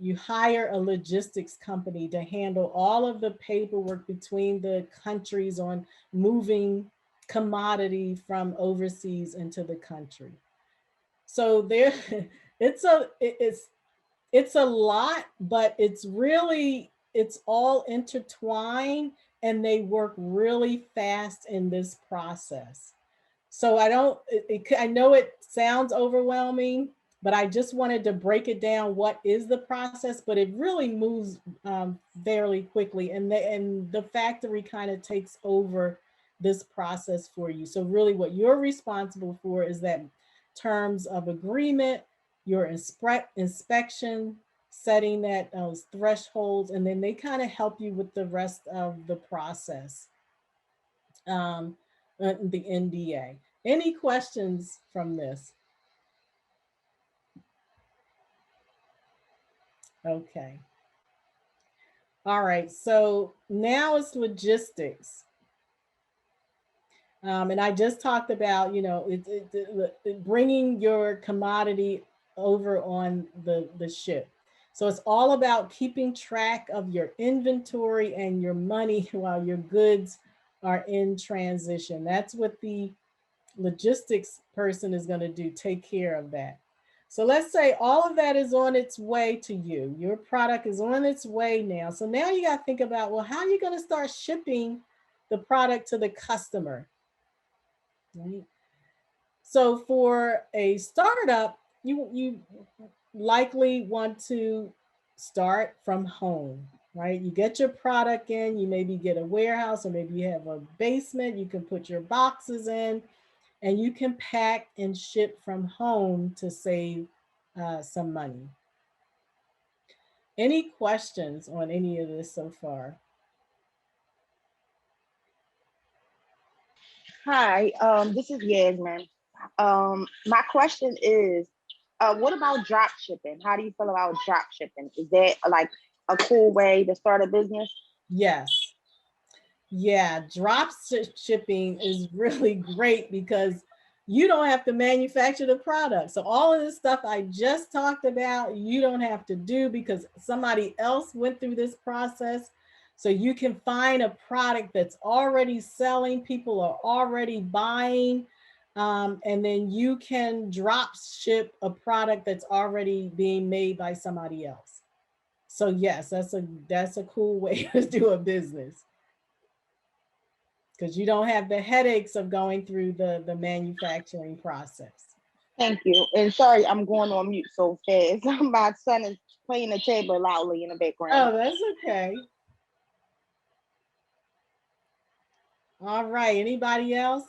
you hire a logistics company to handle all of the paperwork between the countries on moving commodity from overseas into the country. So there, it's a lot, but it's all intertwined and they work really fast in this process. So I know it sounds overwhelming, but I just wanted to break it down. What is the process? But it really moves fairly quickly, and the factory kind of takes over this process for you. So really what you're responsible for is that terms of agreement, your inspection, setting those thresholds, and then they kind of help you with the rest of the process, the NDA. Any questions from this? Okay. All right, so now it's logistics. And I just talked about, you know, bringing your commodity over on the ship. So it's all about keeping track of your inventory and your money while your goods are in transition. That's what the logistics person is going to do, take care of that. So let's say all of that is on its way to you. Your product is on its way now. So now you got to think about, well, how are you going to start shipping the product to the customer? Right? So for a startup, you likely want to start from home, right? You get your product in, you maybe get a warehouse, or maybe you have a basement, you can put your boxes in, and you can pack and ship from home to save some money. Any questions on any of this so far? Hi, this is Yasmin. My question is, what about drop shipping? How do you feel about drop shipping? Is that like a cool way to start a business? Yes. Yeah, drop shipping is really great because you don't have to manufacture the product. So all of this stuff I just talked about, you don't have to do because somebody else went through this process. So you can find a product that's already selling, people are already buying, and then you can drop ship a product that's already being made by somebody else. So yes, that's a cool way to do a business, because you don't have the headaches of going through the manufacturing process. Thank you. And sorry, I'm going on mute so fast. My son is playing the table loudly in the background. Oh, that's okay. All right, anybody else?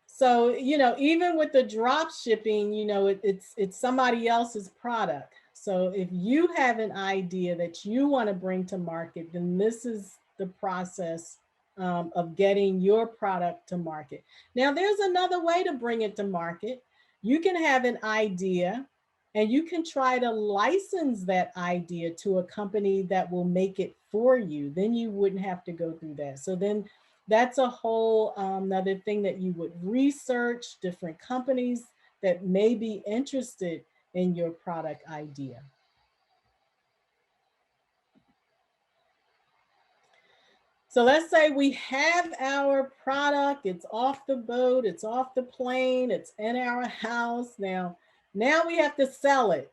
So, you know, even with the drop shipping, you know, it's somebody else's product. So if you have an idea that you want to bring to market, then this is the process of getting your product to market. Now, there's another way to bring it to market. You can have an idea and you can try to license that idea to a company that will make it for you. Then you wouldn't have to go through that. So then that's a whole another thing that you would research, different companies that may be interested in your product idea. So let's say we have our product, it's off the boat, it's off the plane, it's in our house. Now we have to sell it.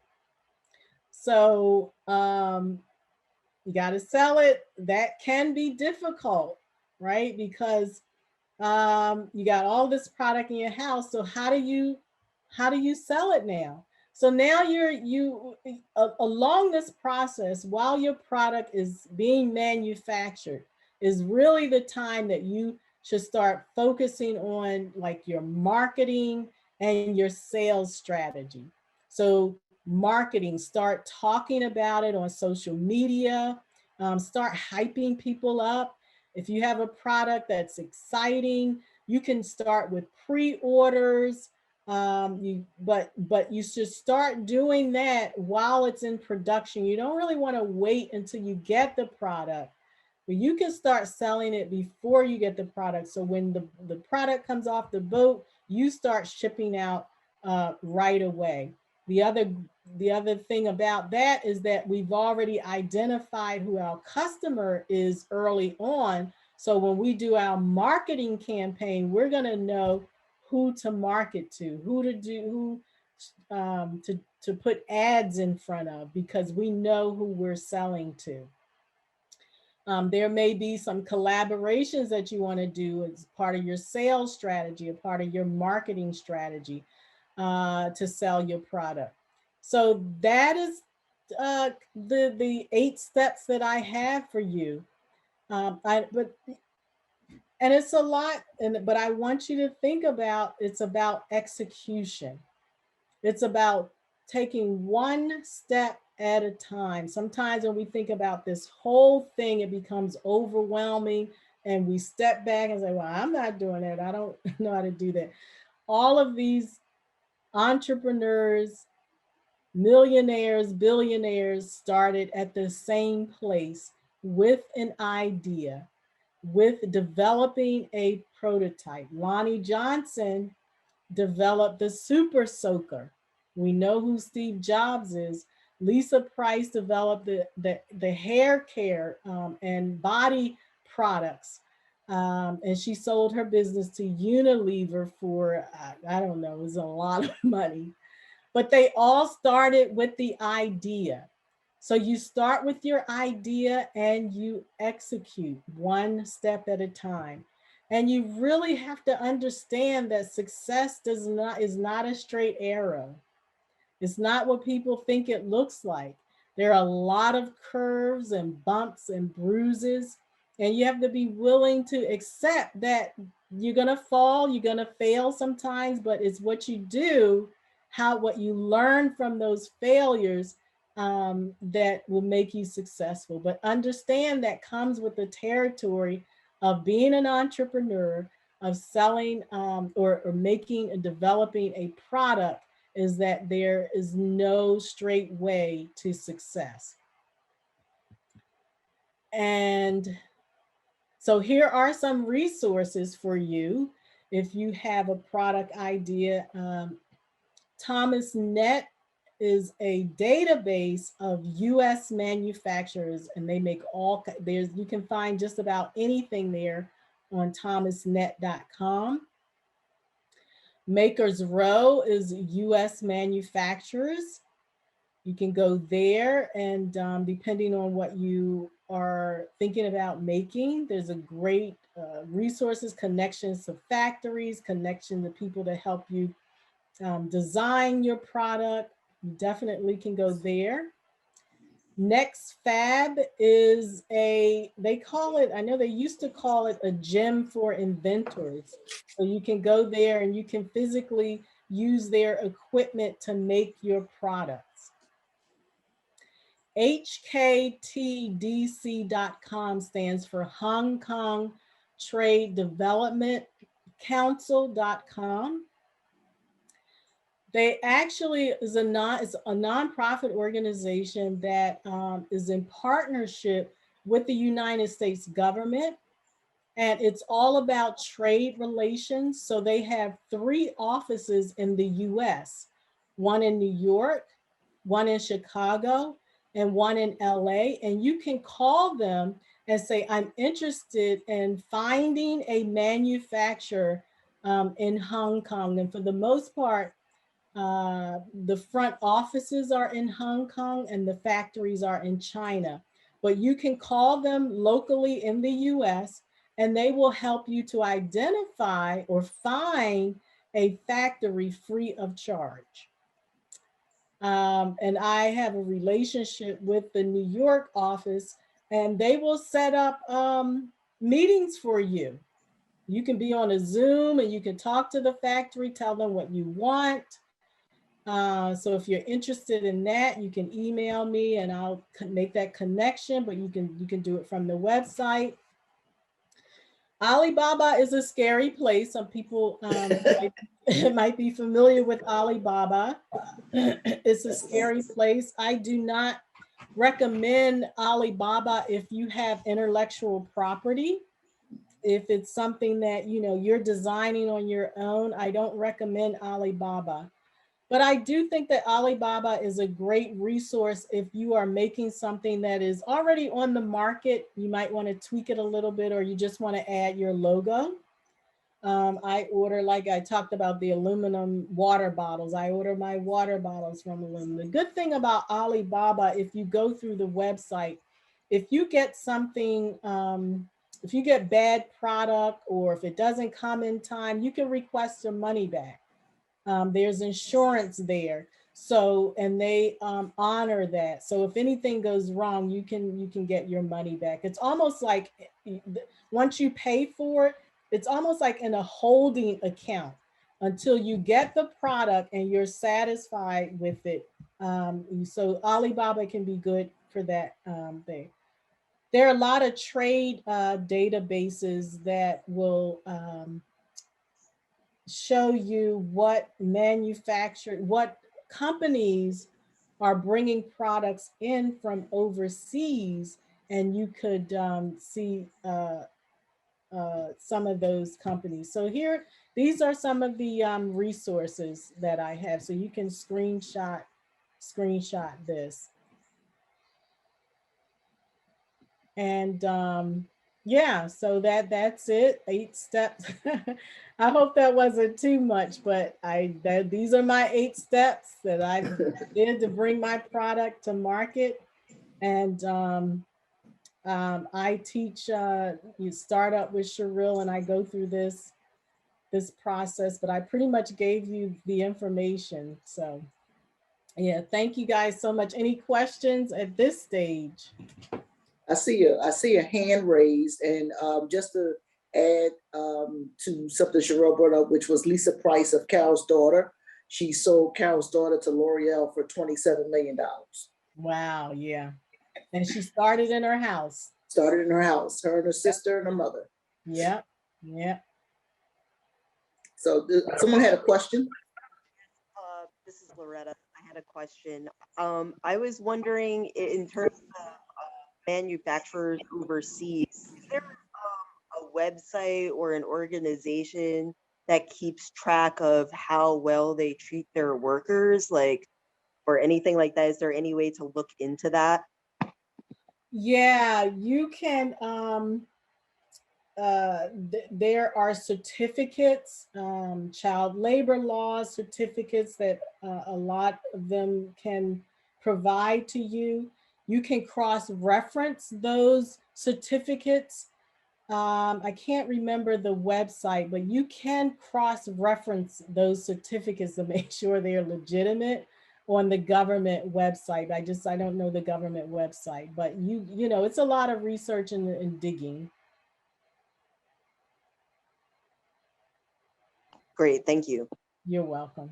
So you got to sell it. That can be difficult, right? Because you got all this product in your house. So how do you sell it now? So now along this process, while your product is being manufactured, is really the time that you should start focusing on like your marketing and your sales strategy. So marketing, start talking about it on social media, start hyping people up. If you have a product that's exciting, you can start with pre-orders. But you should start doing that while it's in production. You don't really want to wait until you get the product, but you can start selling it before you get the product. So when the product comes off the boat, you start shipping out right away. The other thing about that is that we've already identified who our customer is early on. So when we do our marketing campaign, we're going to know who to market to, to put ads in front of, because we know who we're selling to. There may be some collaborations that you want to do as part of your sales strategy, a part of your marketing strategy to sell your product. So that is the 8 steps that I have for you. And it's a lot, but I want you to think about, it's about execution. It's about taking one step at a time. Sometimes when we think about this whole thing, it becomes overwhelming and we step back and say, well, I'm not doing that. I don't know how to do that. All of these entrepreneurs, millionaires, billionaires started at the same place with an idea, with developing a prototype. Lonnie Johnson developed the Super Soaker. We know who Steve Jobs is. Lisa Price developed the hair care and body products. And she sold her business to Unilever for, I don't know, it was a lot of money. But they all started with the idea. So you start with your idea and you execute one step at a time. And you really have to understand that success is not a straight arrow. It's not what people think it looks like. There are a lot of curves and bumps and bruises, and you have to be willing to accept that you're gonna fall, you're gonna fail sometimes, but it's what you do, what you learn from those failures that will make you successful. But understand that comes with the territory of being an entrepreneur, of selling or making and developing a product, is that there is no straight way to success. And so here are some resources for you if you have a product idea. ThomasNet is a database of US manufacturers, and they make you can find just about anything there on thomasnet.com. Makers Row is US manufacturers. You can go there, and depending on what you are thinking about making, there's a great resources, connections to factories, connection to people to help you design your product. You definitely can go there. Next Fab is they call it, I know they used to call it a gym for inventors. So you can go there and you can physically use their equipment to make your products. HKTDC.com stands for Hong Kong Trade Development Council.com. They actually is a nonprofit organization that is in partnership with the United States government and it's all about trade relations. So they have 3 offices in the US, one in New York, one in Chicago, and one in LA. And you can call them and say, I'm interested in finding a manufacturer in Hong Kong. And for the most part, the front offices are in Hong Kong and the factories are in China. But you can call them locally in the US and they will help you to identify or find a factory free of charge. And I have a relationship with the New York office, and they will set up meetings for you. You can be on a Zoom and you can talk to the factory, tell them what you want. So if you're interested in that, you can email me and I'll make that connection, but you can do it from the website. Alibaba is a scary place. Some people might be familiar with Alibaba. It's a scary place. I do not recommend Alibaba if you have intellectual property. If it's something that you're designing on your own, I don't recommend Alibaba. But I do think that Alibaba is a great resource if you are making something that is already on the market. You might want to tweak it a little bit, or you just want to add your logo. I order, like I talked about the aluminum water bottles. I order my water bottles from aluminum. The good thing about Alibaba, if you go through the website, if you get something, if you get bad product or if it doesn't come in time, you can request your money back. There's insurance there. So, and they honor that. So if anything goes wrong, you can get your money back. It's almost like once you pay for it, it's almost like in a holding account until you get the product and you're satisfied with it. So Alibaba can be good for that thing. There are a lot of trade databases that will show you what companies are bringing products in from overseas, and you could see some of those companies. So here, these are some of the resources that I have. So you can screenshot this. And yeah, so that's it. 8 steps. I hope that wasn't too much, but these are my 8 steps that I did to bring my product to market. And I teach you start up with Sherrill, and I go through this process, but I pretty much gave you the information. So yeah, thank you guys so much. Any questions at this stage? I see a hand raised, and just to add to something Sherrill brought up, which was Lisa Price of Carol's daughter. She sold Carol's daughter to L'Oreal for $27 million. Wow, yeah. And she started in her house. Started in her house, her and her sister and her mother. Yep, yep. So someone had a question? This is Loretta. I had a question. I was wondering, in terms of manufacturers overseas, is there a website or an organization that keeps track of how well they treat their workers, like, or anything like that? Is there any way to look into that? Yeah, you can. There are certificates, child labor law certificates that a lot of them can provide to you. You can cross-reference those certificates. I can't remember the website, but you can cross-reference those certificates to make sure they're legitimate on the government website. I don't know the government website, but you know, it's a lot of research and digging. Great, thank you. You're welcome.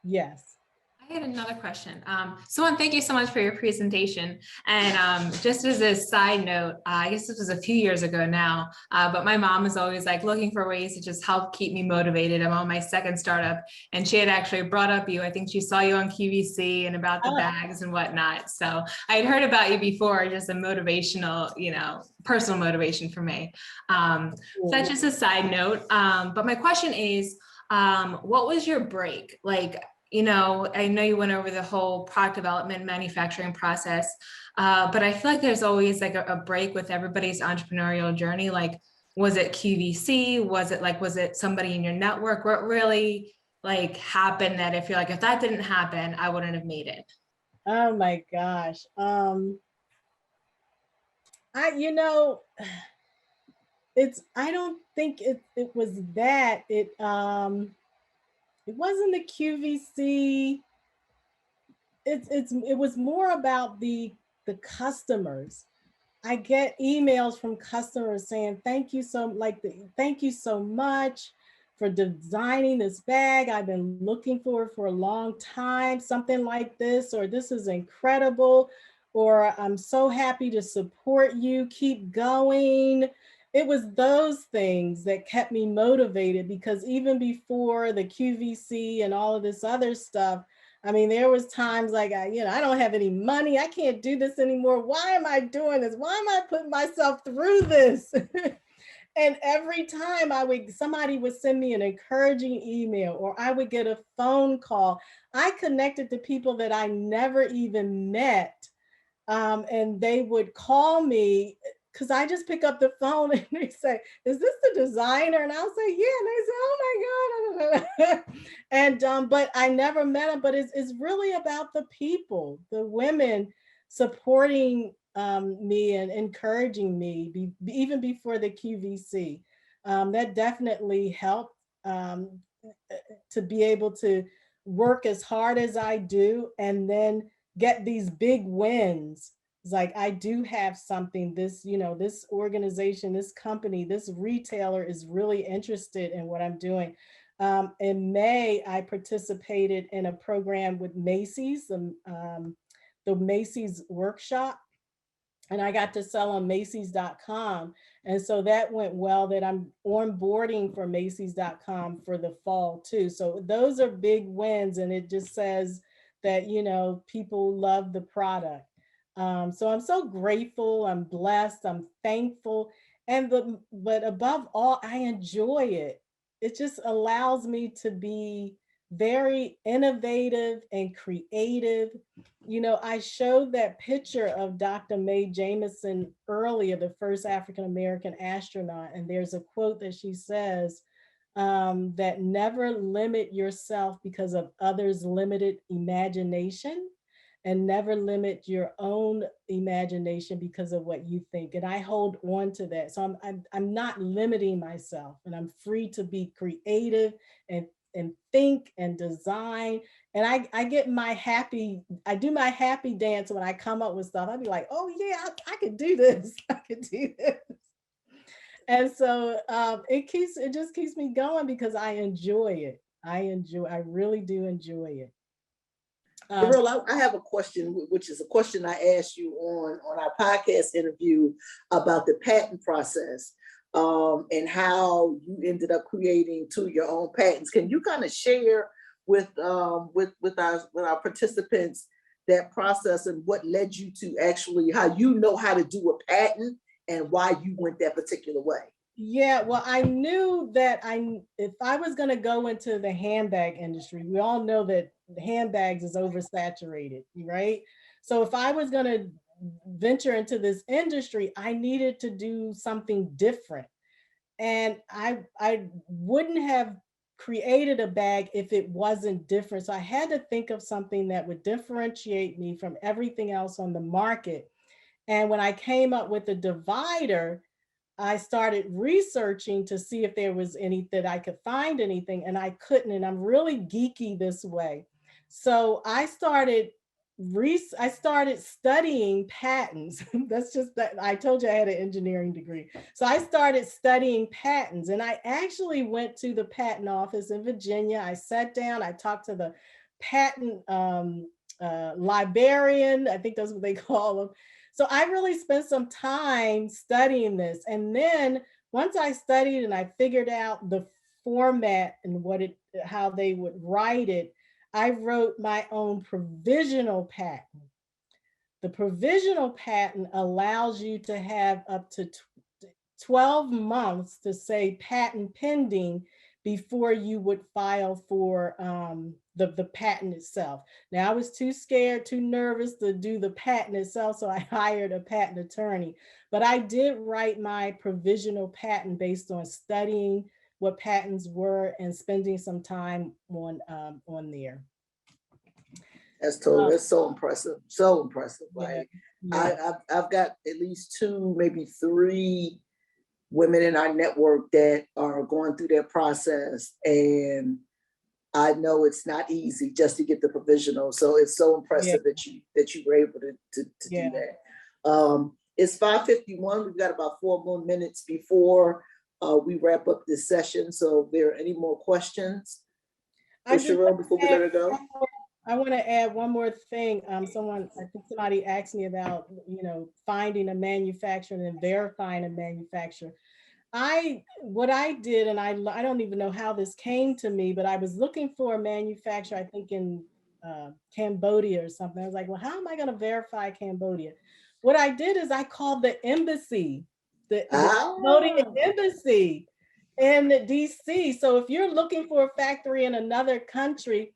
Yes. I I had another question. Suan, thank you so much for your presentation. And just as a side note, I guess this was a few years ago now, but my mom is always like looking for ways to just help keep me motivated. I'm on my second startup, and she had actually brought up you. I think she saw you on QVC and about the bags and whatnot. So I had heard about you before, just a motivational, personal motivation for me. So that's just a side note. But my question is, what was your break? Like, I know you went over the whole product development manufacturing process, but I feel like there's always like a break with everybody's entrepreneurial journey. Like, was it QVC? Was it somebody in your network? What really happened that if that didn't happen, I wouldn't have made it? Oh my gosh. I don't think it was that. It wasn't the QVC. It was more about the customers. I get emails from customers saying, thank you so much for designing this bag. I've been looking for a long time, something like this, or this is incredible, or I'm so happy to support you, keep going. It was those things that kept me motivated, because even before the QVC and all of this other stuff, I mean, there was times like, I don't have any money. I can't do this anymore. Why am I doing this? Why am I putting myself through this? And every time somebody would send me an encouraging email, or I would get a phone call. I connected to people that I never even met. And they would call me, because I just pick up the phone and they say, is this the designer? And I'll say, yeah. And they say, oh my God. And, but I never met them, but it's really about the people, the women supporting me and encouraging me, even before the QVC. That definitely helped to be able to work as hard as I do, and then get these big wins. It's like, I do have something, this organization, this company, this retailer is really interested in what I'm doing. In May, I participated in a program with Macy's, the Macy's workshop, and I got to sell on Macy's.com. And so that went well, that I'm onboarding for Macy's.com for the fall too. So those are big wins, and it just says that, people love the product. So I'm so grateful, I'm blessed, I'm thankful. But above all, I enjoy it. It just allows me to be very innovative and creative. I showed that picture of Dr. Mae Jemison earlier, the first African-American astronaut. And there's a quote that she says, that never limit yourself because of others' limited imagination, and never limit your own imagination because of what you think. And I hold on to that. So I'm not limiting myself, and I'm free to be creative and think and design. And I do my happy dance when I come up with stuff. I'd be like, oh yeah, I could do this. I could do this. And so it just keeps me going, because I enjoy it. I really do enjoy it. Sherrill, I have a question, which is a question I asked you on our podcast interview about the patent process, and how you ended up creating 2 of your own patents. Can you kind of share with our participants that process, and what led you to actually, how to do a patent, and why you went that particular way? Yeah, well, I knew that if I was going to go into the handbag industry, we all know that handbags is oversaturated, right? So if I was going to venture into this industry, I needed to do something different. And I wouldn't have created a bag if it wasn't different. So I had to think of something that would differentiate me from everything else on the market. And when I came up with the divider, I started researching to see if there was that I could find anything, and I couldn't. And I'm really geeky this way. So I started studying patents. That's just that I told you I had an engineering degree. So I started studying patents, and I actually went to the patent office in Virginia. I sat down, I talked to the patent librarian. I think that's what they call them. So I really spent some time studying this. And then once I studied and I figured out the format and how they would write it, I wrote my own provisional patent. The provisional patent allows you to have up to 12 months to say patent pending before you would file for the patent itself. Now, I was too scared, too nervous to do the patent itself, so I hired a patent attorney. But I did write my provisional patent based on studying what patents were and spending some time on there. That's totally, that's so impressive, so impressive. Like, Yeah. I've got at least 2, maybe 3 women in our network that are going through that process, and I know it's not easy just to get the provisional. So it's so impressive that you were able to do that. It's 5:51. We've got about 4 more minutes before we wrap up this session. So if there are any more questions for Sherrill before we let her go? I want to add one more thing. I think somebody asked me about, finding a manufacturer and verifying a manufacturer. What I did, and I don't even know how this came to me, but I was looking for a manufacturer, I think in Cambodia or something. I was like, well, how am I going to verify Cambodia? What I did is I called the embassy, the Cambodian embassy in DC. So if you're looking for a factory in another country,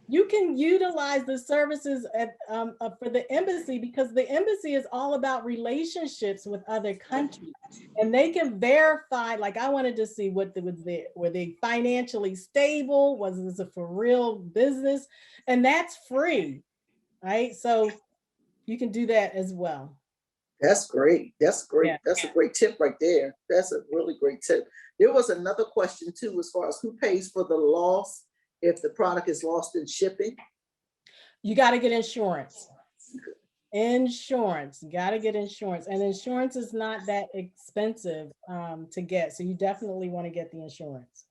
you can utilize the services for the embassy, because the embassy is all about relationships with other countries, and they can verify. Like, I wanted to see were they financially stable? Was this a for real business? And that's free, right? So you can do that as well. That's great. That's great. Yeah. That's a great tip right there. That's a really great tip. There was another question too, as far as who pays for the loss if the product is lost in shipping. You got to get insurance. You got to get insurance, and insurance is not that expensive to get. So you definitely want to get the insurance.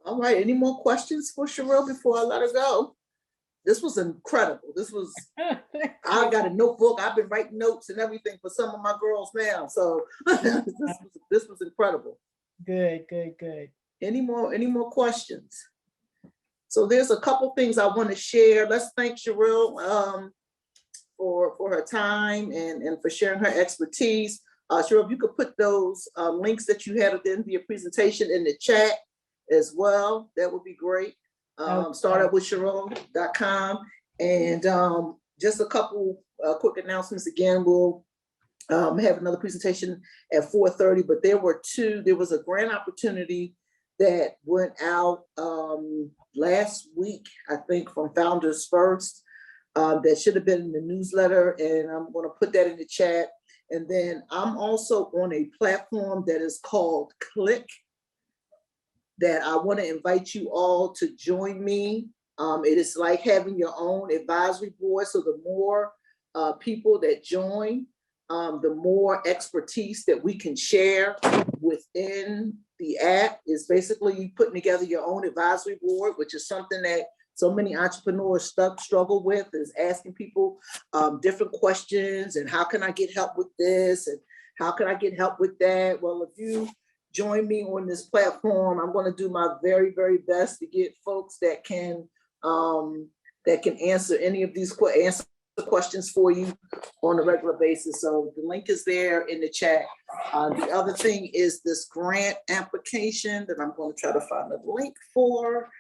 All right. Any more questions for Sherrill before I let her go? This was incredible. This was, I got a notebook. I've been writing notes and everything for some of my girls now. So this was incredible. Good. Any more questions? So there's a couple things I want to share. Let's thank Sherrill for her time and for sharing her expertise. Sherrill, if you could put those links that you had at the end of your presentation in the chat as well, that would be great. Startupwithsherrill.com. And just a couple quick announcements. Again, we'll have another presentation at 4:30, but there was a grant opportunity that went out last week, I think, from Founders First, that should have been in the newsletter, and I'm going to put that in the chat. And then I'm also on a platform that is called Click, that I want to invite you all to join me. It is like having your own advisory board. So the more people that join, the more expertise that we can share within the app. Is basically putting together your own advisory board, which is something that so many entrepreneurs struggle with, is asking people different questions, and how can I get help with this, and how can I get help with that? Well, if you join me on this platform, I'm going to do my very, very best to get folks that can answer any of these questions for you on a regular basis. So the link is there in the chat. The other thing is this grant application that I'm going to try to find a link for.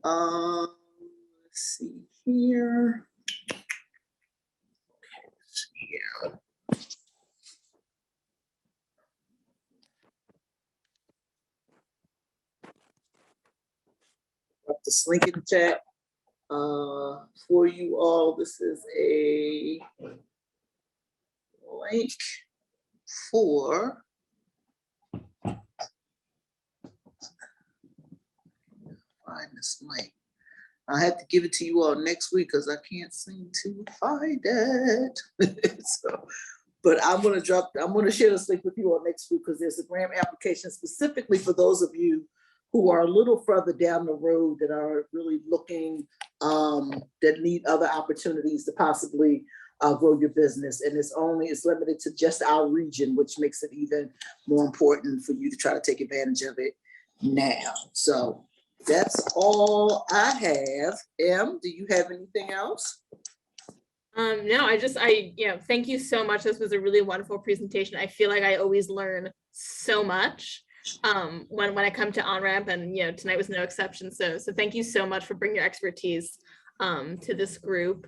Let's see here. Okay, let's see here. Up this link in the chat for you all. This is a link for find this link. I have to give it to you all next week because I can't seem to find it. So, but I'm going to share this link with you all next week, because there's a grant application specifically for those of you who are a little further down the road that are really looking, that need other opportunities to possibly grow your business. And it's limited to just our region, which makes it even more important for you to try to take advantage of it now. So that's all I have. Em, do you have anything else? No, thank you so much. This was a really wonderful presentation. I feel like I always learn so much when I come to OnRamp, and tonight was no exception. So thank you so much for bringing your expertise to this group.